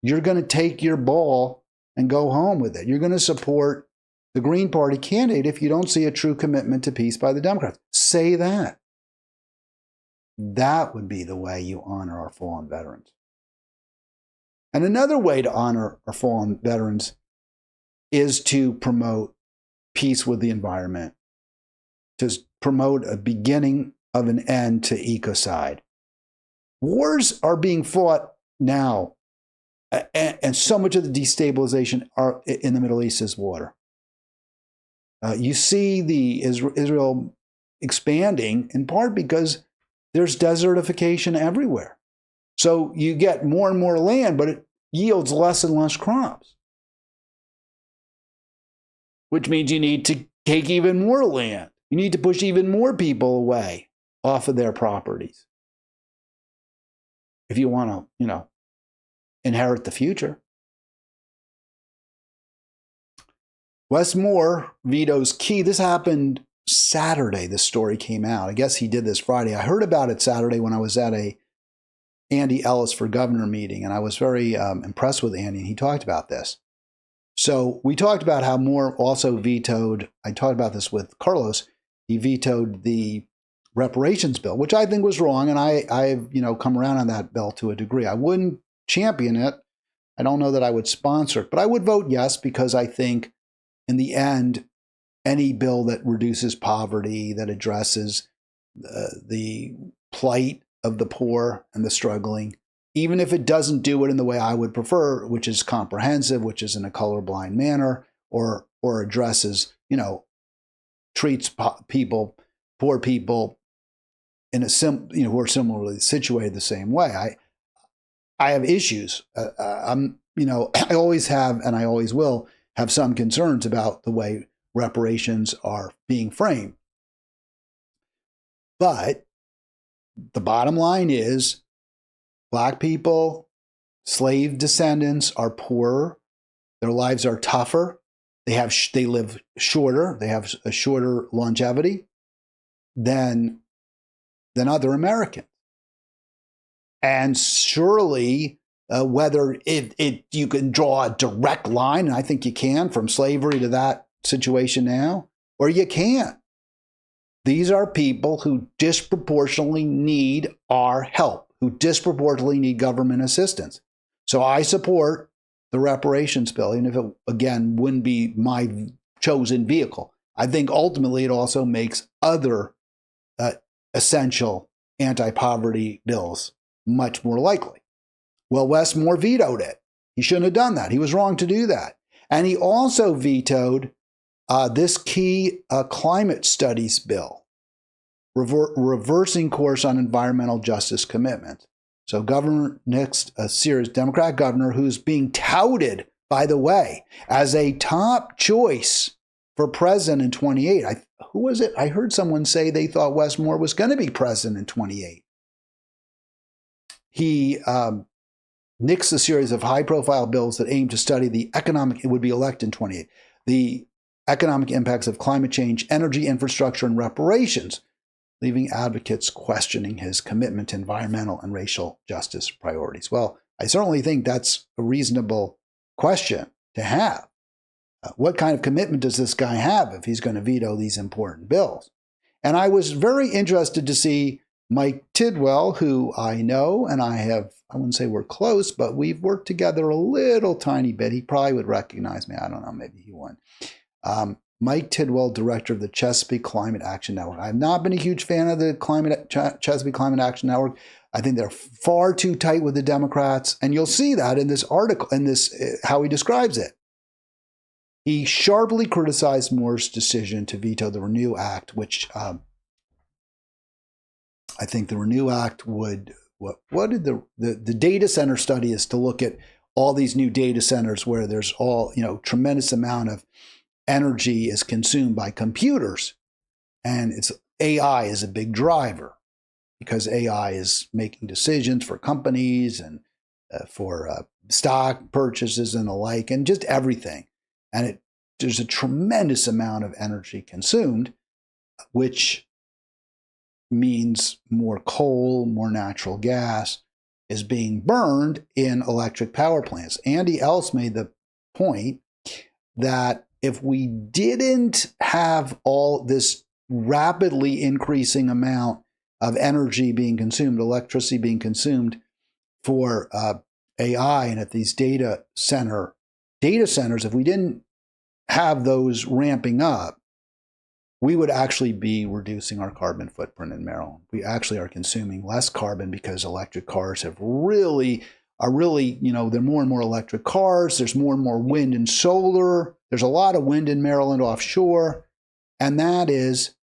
You're going to take your ball and go home with it. You're going to support the Green Party candidate if you don't see a true commitment to peace by the Democrats. Say that. That would be the way you honor our fallen veterans. And another way to honor our fallen veterans is to promote peace with the environment, to promote a beginning of an end to ecocide. Wars are being fought now, and so much of the destabilization in the Middle East is water. You see the Israel expanding in part because there's desertification everywhere. So you get more and more land, but it yields less and less crops, which means you need to take even more land. You need to push even more people away off of their properties if you want to, inherit the future. Wes Moore vetoes key. This happened Saturday. This story came out. I guess he did this Friday. I heard about it Saturday when I was at a Andy Ellis for Governor meeting, and I was very impressed with Andy, and he talked about this. So we talked about how Moore also vetoed, I talked about this with Carlos, he vetoed the reparations bill, which I think was wrong, and I've come around on that bill to a degree. I wouldn't champion it. I don't know that I would sponsor it, but I would vote yes, because I think in the end, any bill that reduces poverty, that addresses the plight of the poor and the struggling, even if it doesn't do it in the way I would prefer, which is comprehensive, which is in a colorblind manner, or addresses, treats poor people in a who are similarly situated the same way. I have issues. I always have, and I always will have some concerns about the way reparations are being framed. But the bottom line is, Black people, slave descendants are poorer. Their lives are tougher. They live shorter. They have a shorter longevity than other Americans. And surely, whether you can draw a direct line, and I think you can, from slavery to that situation now, or you can't. These are people who disproportionately need our help, who disproportionately need government assistance. So I support the reparations bill, even if it, again, wouldn't be my chosen vehicle. I think ultimately it also makes other essential anti-poverty bills much more likely. Well, Wes Moore vetoed it. He shouldn't have done that. He was wrong to do that. And he also vetoed this key climate studies bill, reversing course on environmental justice commitment. So Governor Nix, a serious Democrat governor who's being touted, by the way, as a top choice for president in 28. Who was it? I heard someone say they thought Wes Moore was going to be president in 28. He nixed a series of high-profile bills that aim to study it would be elected in 28, the economic impacts of climate change, energy infrastructure, and reparations, leaving advocates questioning his commitment to environmental and racial justice priorities. Well, I certainly think that's a reasonable question to have. What kind of commitment does this guy have if he's going to veto these important bills? And I was very interested to see Mike Tidwell, who I know, and I wouldn't say we're close, but we've worked together a little tiny bit. He probably would recognize me. I don't know, maybe he wouldn't. Mike Tidwell, director of the Chesapeake Climate Action Network. I've not been a huge fan of the Chesapeake Climate Action Network. I think they're far too tight with the Democrats, and you'll see that in this article, in this how he describes it. He sharply criticized Moore's decision to veto the Renew Act, which I think the Renew Act would, what did the data center study is to look at all these new data centers where there's tremendous amount of energy is consumed by computers. And AI is a big driver because AI is making decisions for companies and for stock purchases and the like, and just everything. And there's a tremendous amount of energy consumed, which means more coal, more natural gas is being burned in electric power plants. Andy Ellis made the point that if we didn't have all this rapidly increasing amount of energy being consumed, electricity being consumed for AI and at these data centers, if we didn't have those ramping up, we would actually be reducing our carbon footprint in Maryland. We actually are consuming less carbon because electric cars are really, there are more and more electric cars. There's more and more wind and solar. There's a lot of wind in Maryland offshore, and that is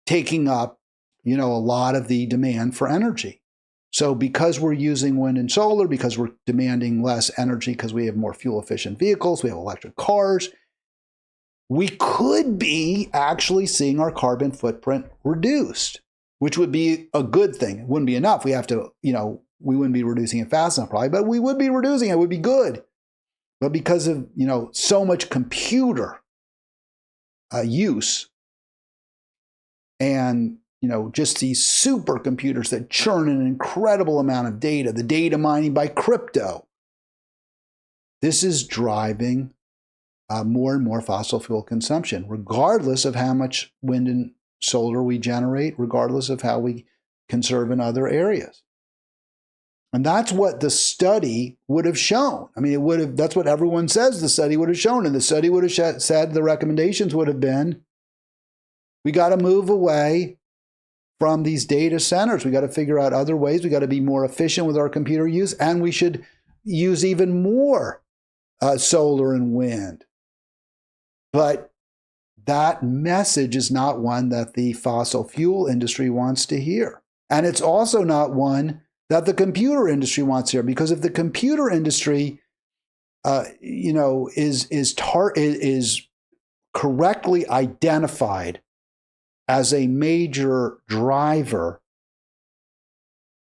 taking up, a lot of the demand for energy. So because we're using wind and solar, because we're demanding less energy, because we have more fuel-efficient vehicles, we have electric cars, we could be actually seeing our carbon footprint reduced, which would be a good thing. It wouldn't be enough. We have to, we wouldn't be reducing it fast enough probably, but we would be reducing it. It would be good. But because of, so much computer use and, just these supercomputers that churn an incredible amount of data, the data mining by crypto, this is driving more and more fossil fuel consumption, regardless of how much wind and solar we generate, regardless of how we conserve in other areas. And that's what the study would have shown. I mean, it would have, that's what everyone says the study would have shown. And the study would have said, the recommendations would have been, we got to move away from these data centers. We got to figure out other ways. We got to be more efficient with our computer use, and we should use even more solar and wind. But that message is not one that the fossil fuel industry wants to hear. And it's also not one that the computer industry wants to hear, because if the computer industry, is correctly identified as a major driver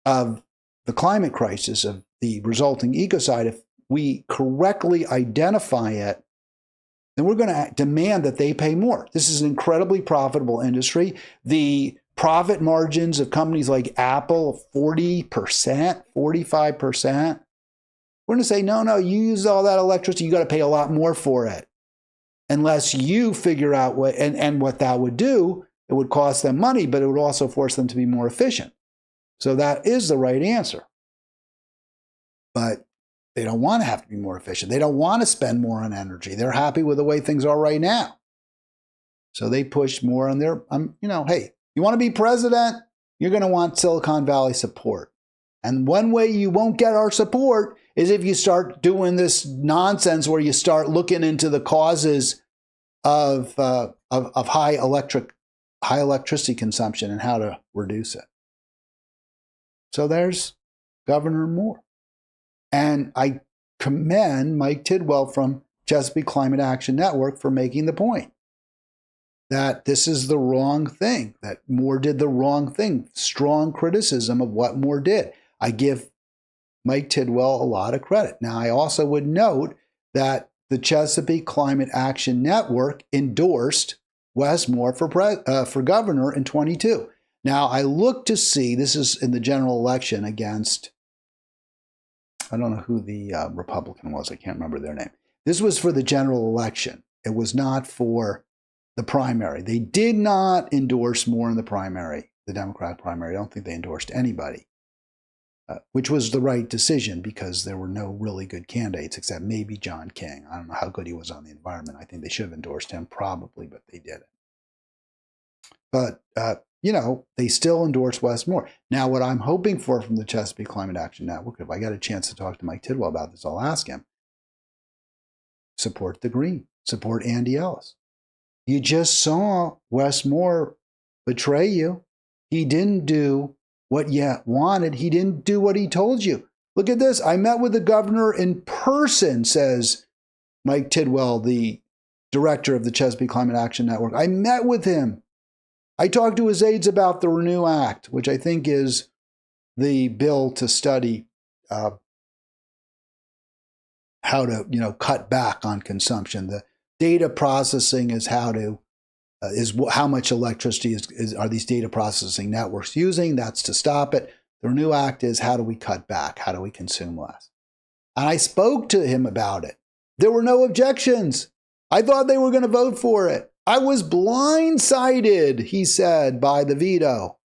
of the climate crisis, of the resulting ecocide, if we correctly identify it, then we're going to demand that they pay more. This is an incredibly profitable industry. The profit margins of companies like Apple, 40%, 45%. We're going to say, no, you use all that electricity, you got to pay a lot more for it. Unless you figure out what, and what that would do, it would cost them money, but it would also force them to be more efficient. So that is the right answer. But they don't want to have to be more efficient. They don't want to spend more on energy. They're happy with the way things are right now. So they push more on their, hey, you want to be president? You're going to want Silicon Valley support. And one way you won't get our support is if you start doing this nonsense where you start looking into the causes of high electricity consumption and how to reduce it. So there's Governor Moore. And I commend Mike Tidwell from Chesapeake Climate Action Network for making the point that this is the wrong thing, that Moore did the wrong thing. Strong criticism of what Moore did. I give Mike Tidwell a lot of credit. Now, I also would note that the Chesapeake Climate Action Network endorsed Wes Moore for governor in 22. Now, I look to see, this is in the general election against, I don't know who the Republican was. I can't remember their name. This was for the general election. It was not for the primary. They did not endorse Moore in the primary, the Democratic primary. I don't think they endorsed anybody, which was the right decision because there were no really good candidates except maybe John King. I don't know how good he was on the environment. I think they should have endorsed him probably, but they didn't. But, they still endorse Wes Moore. Now, what I'm hoping for from the Chesapeake Climate Action Network, if I get a chance to talk to Mike Tidwell about this, I'll ask him, support the Green, support Andy Ellis. You just saw Wes Moore betray you. He didn't do what you wanted. He didn't do what he told you. Look at this. I met with the governor in person, says Mike Tidwell, the director of the Chesapeake Climate Action Network. I met with him. I talked to his aides about the Renew Act, which I think is the bill to study how to, cut back on consumption. The data processing is how much electricity are these data processing networks using. That's to stop it. The Renew Act is how do we cut back? How do we consume less? And I spoke to him about it. There were no objections. I thought they were going to vote for it. I was blindsided, he said, by the veto.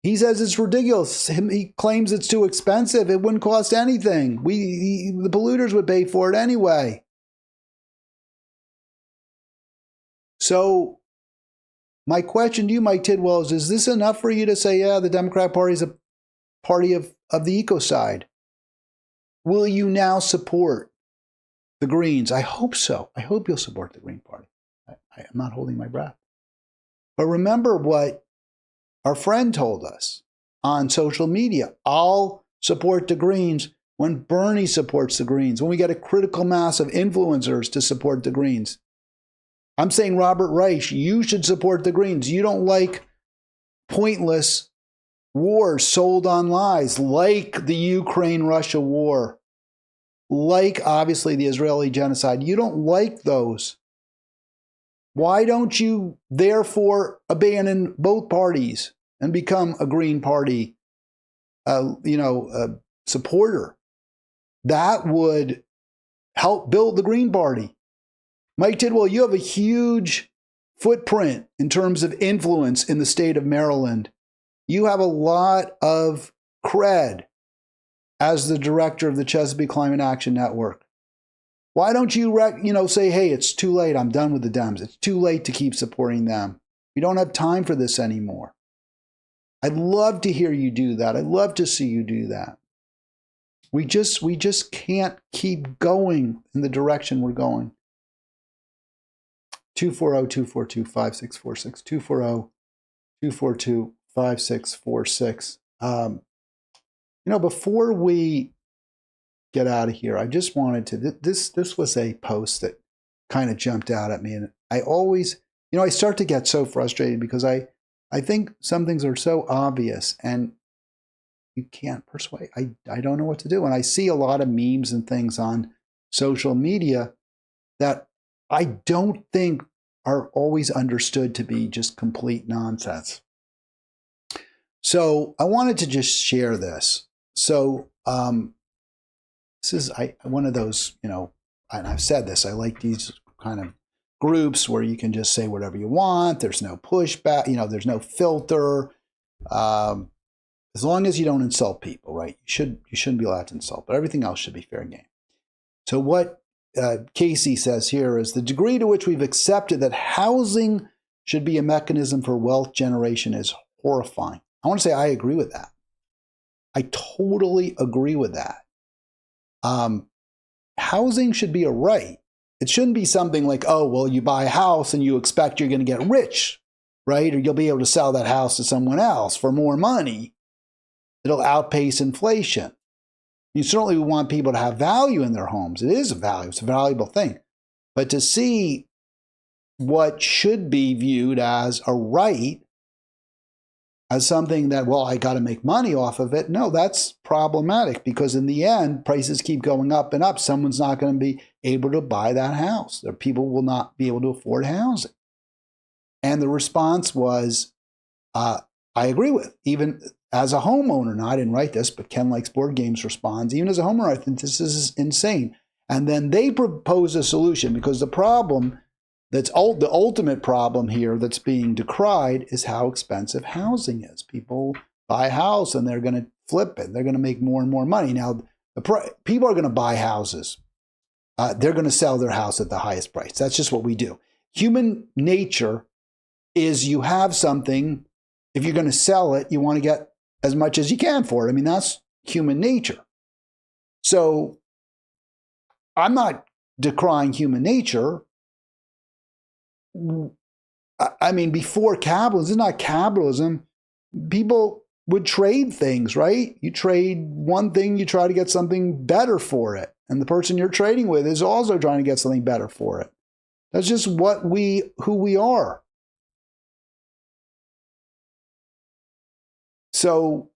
He says it's ridiculous. He claims it's too expensive. It wouldn't cost anything. The polluters would pay for it anyway. So my question to you, Mike Tidwell, is this enough for you to say, yeah, the Democratic Party is a party of the ecocide? Will you now support the Greens? I hope so. I hope you'll support the Green Party. I'm not holding my breath. But remember what our friend told us on social media. I'll support the Greens when Bernie supports the Greens, when we get a critical mass of influencers to support the Greens. I'm saying, Robert Reich, you should support the Greens. You don't like pointless wars sold on lies, like the Ukraine-Russia war, like, obviously, the Israeli genocide. You don't like those. Why don't you, therefore, abandon both parties and become a Green Party, supporter? That would help build the Green Party. Mike Tidwell, you have a huge footprint in terms of influence in the state of Maryland. You have a lot of cred as the director of the Chesapeake Climate Action Network. Why don't you, say, hey, it's too late. I'm done with the Dems. It's too late to keep supporting them. We don't have time for this anymore. I'd love to hear you do that. I'd love to see you do that. We just can't keep going in the direction we're going. 240-242-5646. 240-242-5646. Before we get out of here, I just wanted to, this was a post that kind of jumped out at me. And I always, I start to get so frustrated because I think some things are so obvious and you can't persuade. I don't know what to do. And I see a lot of memes and things on social media that I don't think are always understood to be just complete nonsense. So I wanted to just share this. So this is one of those, and I've said this, I like these kind of groups where you can just say whatever you want. There's no pushback, there's no filter. As long as you don't insult people, right? You shouldn't be allowed to insult, but everything else should be fair game. So what Casey says here is the degree to which we've accepted that housing should be a mechanism for wealth generation is horrifying. I want to say I agree with that. I totally agree with that. Housing should be a right. It shouldn't be something like, oh, well, you buy a house and you expect you're going to get rich, right? Or you'll be able to sell that house to someone else for more money. It'll outpace inflation. You certainly want people to have value in their homes. It is a value. It's a valuable thing. But to see what should be viewed as a right, as something that, well, I got to make money off of it. No, that's problematic because in the end, prices keep going up and up. Someone's not going to be able to buy that house. People will not be able to afford housing. And the response was, I agree with. Even as a homeowner, now I didn't write this, but Ken Likes Board Games responds, even as a homeowner, I think this is insane. And then they propose a solution because the problem the ultimate problem here that's being decried is how expensive housing is. People buy a house and they're going to flip it. They're going to make more and more money. Now, people are going to buy houses. They're going to sell their house at the highest price. That's just what we do. Human nature is you have something. If you're going to sell it, you want to get as much as you can for it. I mean, that's human nature. So I'm not decrying human nature. I mean, before capitalism, it's not capitalism. People would trade things, right? You trade one thing, you try to get something better for it. And the person you're trading with is also trying to get something better for it. That's just who we are. So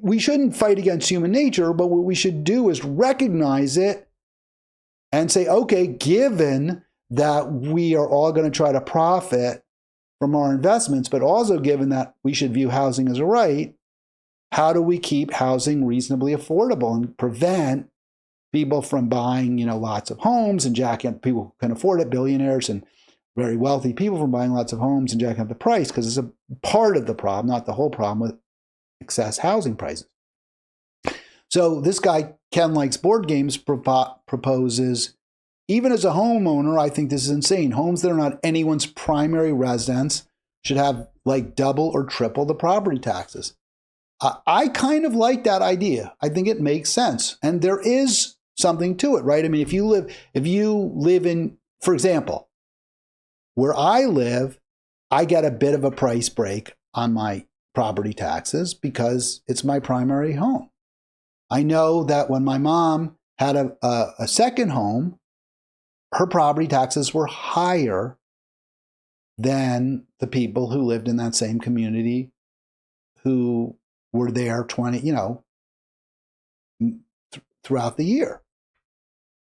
we shouldn't fight against human nature, but what we should do is recognize it and say, okay, given that we are all going to try to profit from our investments, but also given that we should view housing as a right, how do we keep housing reasonably affordable and prevent people from buying, lots of homes and jacking up, people who can afford it, billionaires and very wealthy people from buying lots of homes and jacking up the price, because it's a part of the problem, not the whole problem with excess housing prices. So this guy, Ken Likes Board Games, proposes, even as a homeowner, I think this is insane. Homes that are not anyone's primary residence should have like double or triple the property taxes. I kind of like that idea. I think it makes sense. And there is something to it, right? I mean, if you live in, for example, where I live, I get a bit of a price break on my property taxes because it's my primary home. I know that when my mom had a second home, her property taxes were higher than the people who lived in that same community who were there throughout the year.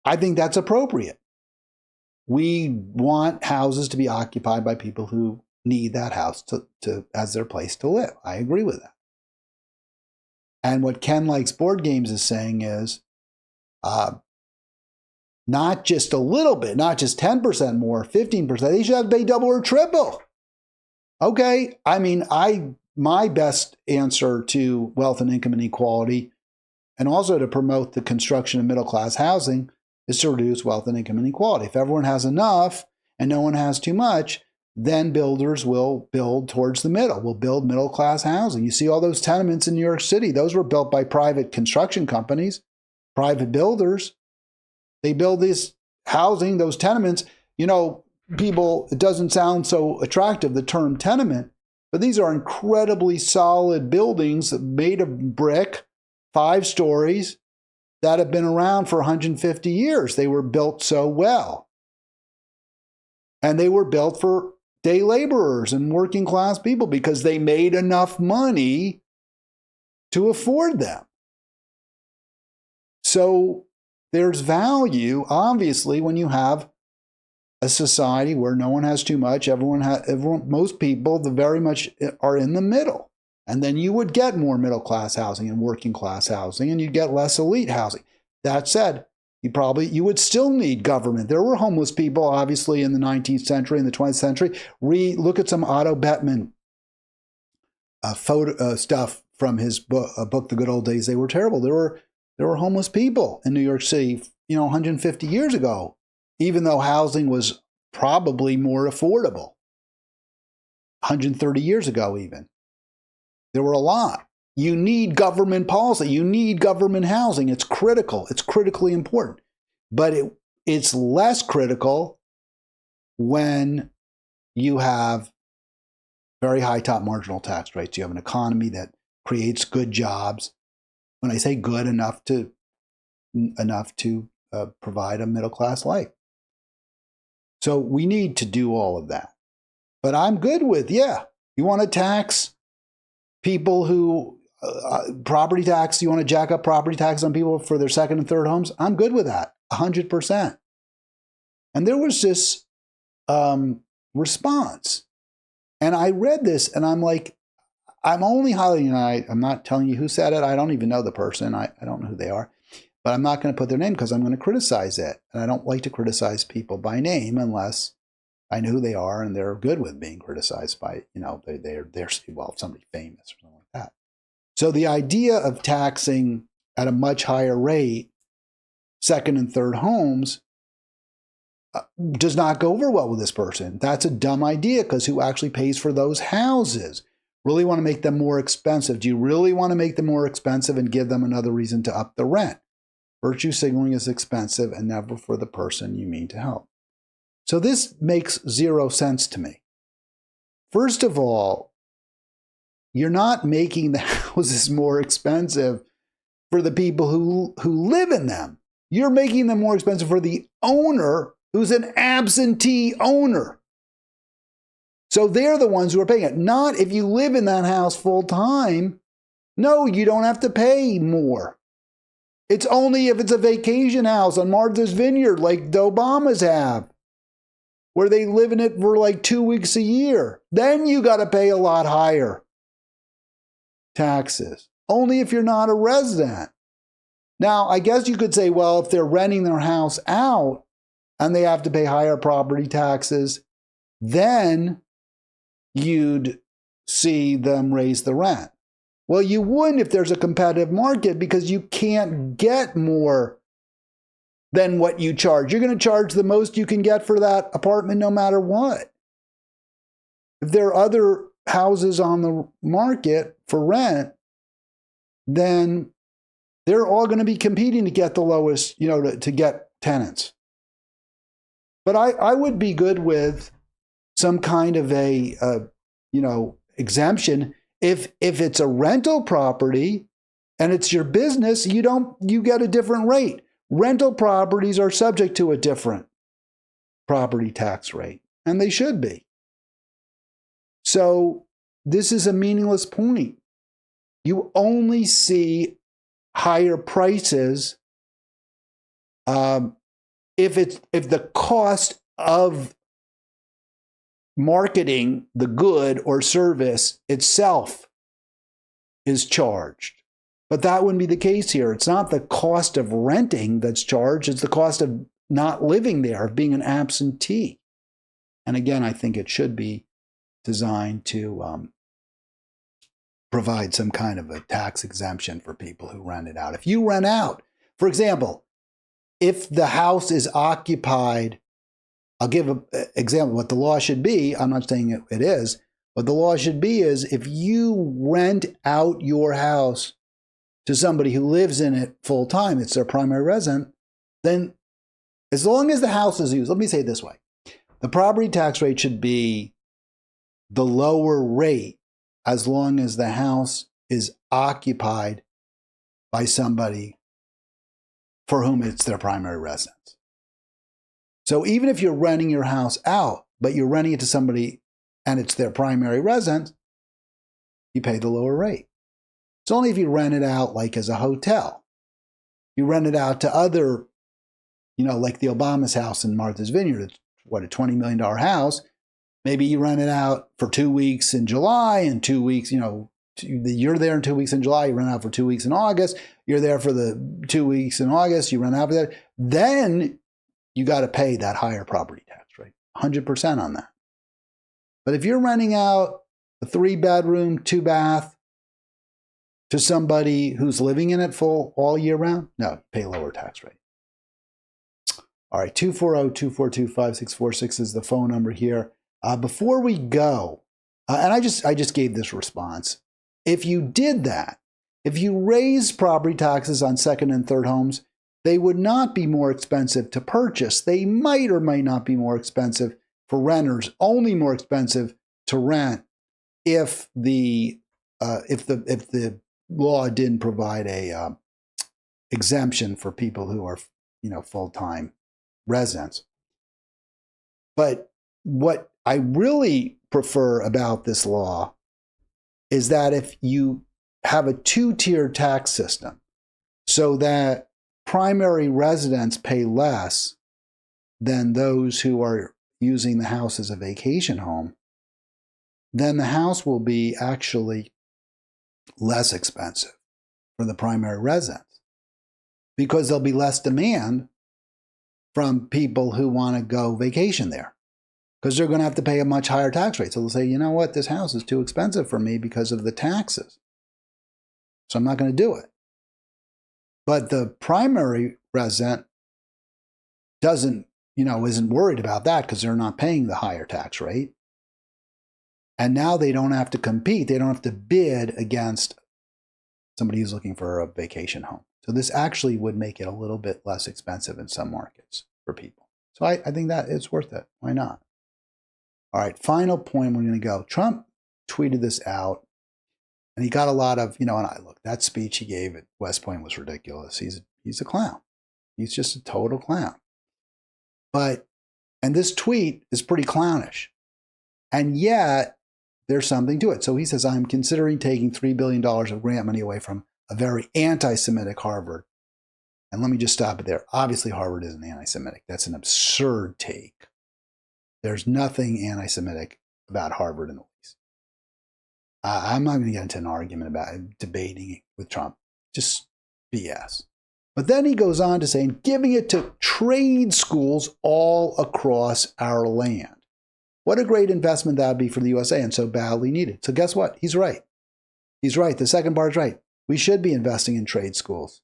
I think that's appropriate. We want houses to be occupied by people who need that house to as their place to live. I agree with that. And what Ken Likes Board Games is saying is, Not just a little bit, not just 10% more, 15%. They should have to pay double or triple. Okay, I mean, my best answer to wealth and income inequality, and also to promote the construction of middle-class housing, is to reduce wealth and income inequality. If everyone has enough and no one has too much, then builders will build towards the middle, will build middle-class housing. You see all those tenements in New York City, those were built by private construction companies, private builders. They build this housing, those tenements. You know, people, it doesn't sound so attractive, the term tenement, but these are incredibly solid buildings made of brick, 5 stories, that have been around for 150 years. They were built so well. And they were built for day laborers and working class people because they made enough money to afford them. So there's value, obviously, when you have a society where no one has too much, most people very much are in the middle. And then you would get more middle class housing and working class housing, and you'd get less elite housing. That said, you would still need government. There were homeless people, obviously, in the 19th century and the 20th century. Look at some Otto Bettman stuff from his book, The Good Old Days. They were terrible. There were homeless people in New York City, 150 years ago, even though housing was probably more affordable. 130 years ago, even. There were a lot. You need government policy. You need government housing. It's critical. It's critically important. But it's less critical when you have very high top marginal tax rates. You have an economy that creates good jobs. When I say good, enough to provide a middle class life. So we need to do all of that. But I'm good with, you want to tax people who, property tax, you want to jack up property tax on people for their second and third homes? I'm good with that, 100%. And there was this response. And I read this and I'm like, I'm only highlighting, I'm not telling you who said it. I don't even know the person. I don't know who they are. But I'm not going to put their name because I'm going to criticize it. And I don't like to criticize people by name unless I know who they are and they're good with being criticized by, they're somebody famous or something like that. So the idea of taxing at a much higher rate second and third homes does not go over well with this person. That's a dumb idea because who actually pays for those houses? Really want to make them more expensive? Do you really want to make them more expensive and give them another reason to up the rent? Virtue signaling is expensive and never for the person you mean to help. So this makes zero sense to me. First of all, you're not making the houses more expensive for the people who live in them. You're making them more expensive for the owner who's an absentee owner. So they're the ones who are paying it. Not if you live in that house full time. No, you don't have to pay more. It's only if it's a vacation house on Martha's Vineyard like the Obamas have, where they live in it for like 2 weeks a year. Then you got to pay a lot higher taxes. Only if you're not a resident. Now, I guess you could say, well, if they're renting their house out and they have to pay higher property taxes, then you'd see them raise the rent. Well, you wouldn't if there's a competitive market because you can't get more than what you charge. You're going to charge the most you can get for that apartment no matter what. If there are other houses on the market for rent, then they're all going to be competing to get the lowest, to get tenants. But I would be good with some kind of a, exemption. If it's a rental property and it's your business, you get a different rate. Rental properties are subject to a different property tax rate, and they should be. So this is a meaningless point. You only see higher prices if the cost of marketing the good or service itself is charged. But that wouldn't be the case here. It's not the cost of renting that's charged. It's the cost of not living there, of being an absentee. And again, I think it should be designed to provide some kind of a tax exemption for people who rent it out. If you rent out, for example, if the house is occupied, I'll give an example. What the law should be, I'm not saying it is, what the law should be is if you rent out your house to somebody who lives in it full time, it's their primary resident, then as long as the house is used, let me say it this way, the property tax rate should be the lower rate as long as the house is occupied by somebody for whom it's their primary residence. So even if you're renting your house out, but you're renting it to somebody and it's their primary residence, you pay the lower rate. It's only if you rent it out like as a hotel. You rent it out to other, like the Obama's house in Martha's Vineyard, it's what, a $20 million house. Maybe you rent it out for 2 weeks in July and 2 weeks, you're there in 2 weeks in July, you rent out for 2 weeks in August, you're there for the 2 weeks in August, you rent out for that. Then you got to pay that higher property tax rate, 100% on that. But if you're renting out a 3-bedroom, 2-bath to somebody who's living in it full all year round, no, pay a lower tax rate. All right, 240-242-5646 is the phone number here. Before we go, and I just gave this response. If you did that, if you raised property taxes on second and third homes, they would not be more expensive to purchase. They might or might not be more expensive for renters, only more expensive to rent if the law didn't provide a exemption for people who are full-time residents. But what I really prefer about this law is that if you have a 2-tier tax system so that primary residents pay less than those who are using the house as a vacation home, then the house will be actually less expensive for the primary residents because there'll be less demand from people who want to go vacation there because they're going to have to pay a much higher tax rate. So they'll say, you know what, this house is too expensive for me because of the taxes. So I'm not going to do it. But the primary resident isn't worried about that because they're not paying the higher tax rate. And now they don't have to compete. They don't have to bid against somebody who's looking for a vacation home. So this actually would make it a little bit less expensive in some markets for people. So I think that it's worth it. Why not? All right, final point, we're going to go. Trump tweeted this out, and he got a lot of, that speech he gave at West Point was ridiculous. He's a clown. He's just a total clown. And this tweet is pretty clownish. And yet, there's something to it. So he says, I'm considering taking $3 billion of grant money away from a very anti-Semitic Harvard. And let me just stop it there. Obviously, Harvard isn't anti-Semitic. That's an absurd take. There's nothing anti-Semitic about Harvard in the least. I'm not going to get into an argument about debating with Trump. Just BS. But then he goes on to say, giving it to trade schools all across our land. What a great investment that would be for the USA and so badly needed. So guess what? He's right. He's right. The second part is right. We should be investing in trade schools.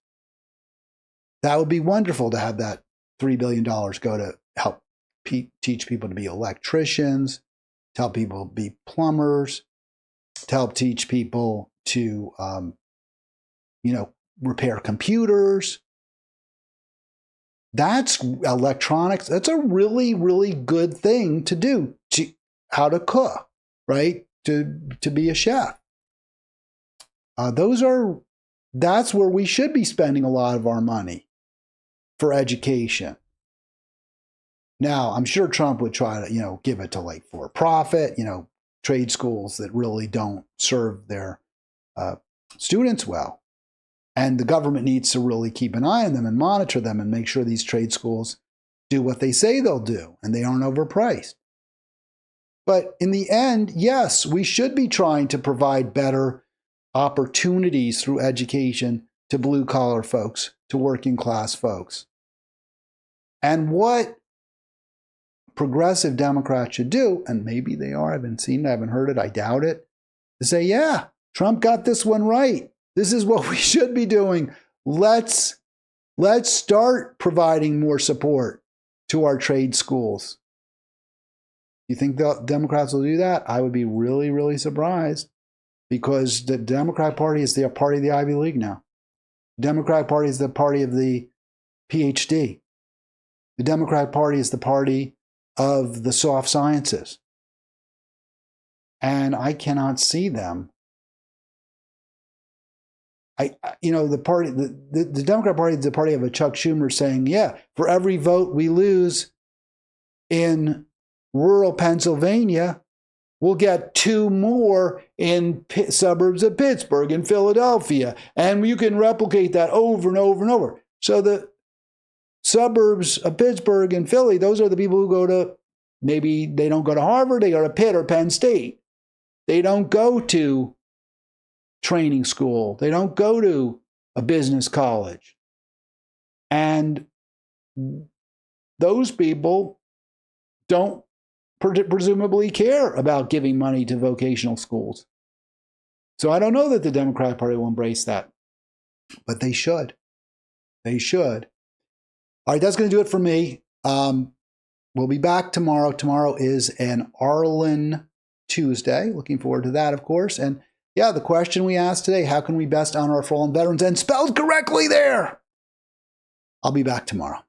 That would be wonderful to have that $3 billion go to help teach people to be electricians, to help people be plumbers, to help teach people to, repair computers. That's electronics. That's a really, really good thing to do. How to cook, right? To be a chef. That's where we should be spending a lot of our money for education. Now, I'm sure Trump would try to, give it to like for-profit, trade schools that really don't serve their students well. And the government needs to really keep an eye on them and monitor them and make sure these trade schools do what they say they'll do and they aren't overpriced. But in the end, yes, we should be trying to provide better opportunities through education to blue-collar folks, to working-class folks. And what progressive Democrats should do, and maybe they are, I haven't seen it, I haven't heard it, I doubt it, to say, yeah, Trump got this one right. This is what we should be doing. Let's start providing more support to our trade schools. You think the Democrats will do that? I would be really, really surprised, because the Democrat Party is the party of the Ivy League now. The Democrat Party is the party of the PhD. The Democrat Party is the party of the soft sciences. And I cannot see them. The Democrat Party is the party of a Chuck Schumer saying, yeah, for every vote we lose in rural Pennsylvania, we'll get 2 more in suburbs of Pittsburgh and Philadelphia. And you can replicate that over and over and over. So the suburbs of Pittsburgh and Philly, those are the people who go to, maybe they don't go to Harvard, they go to Pitt or Penn State. They don't go to training school. They don't go to a business college. And those people don't presumably care about giving money to vocational schools. So I don't know that the Democratic Party will embrace that, but they should. They should. All right, that's going to do it for me. We'll be back tomorrow. Tomorrow is an Arlen Tuesday. Looking forward to that, of course. And yeah, the question we asked today, how can we best honor our fallen veterans, and spelled correctly there? I'll be back tomorrow.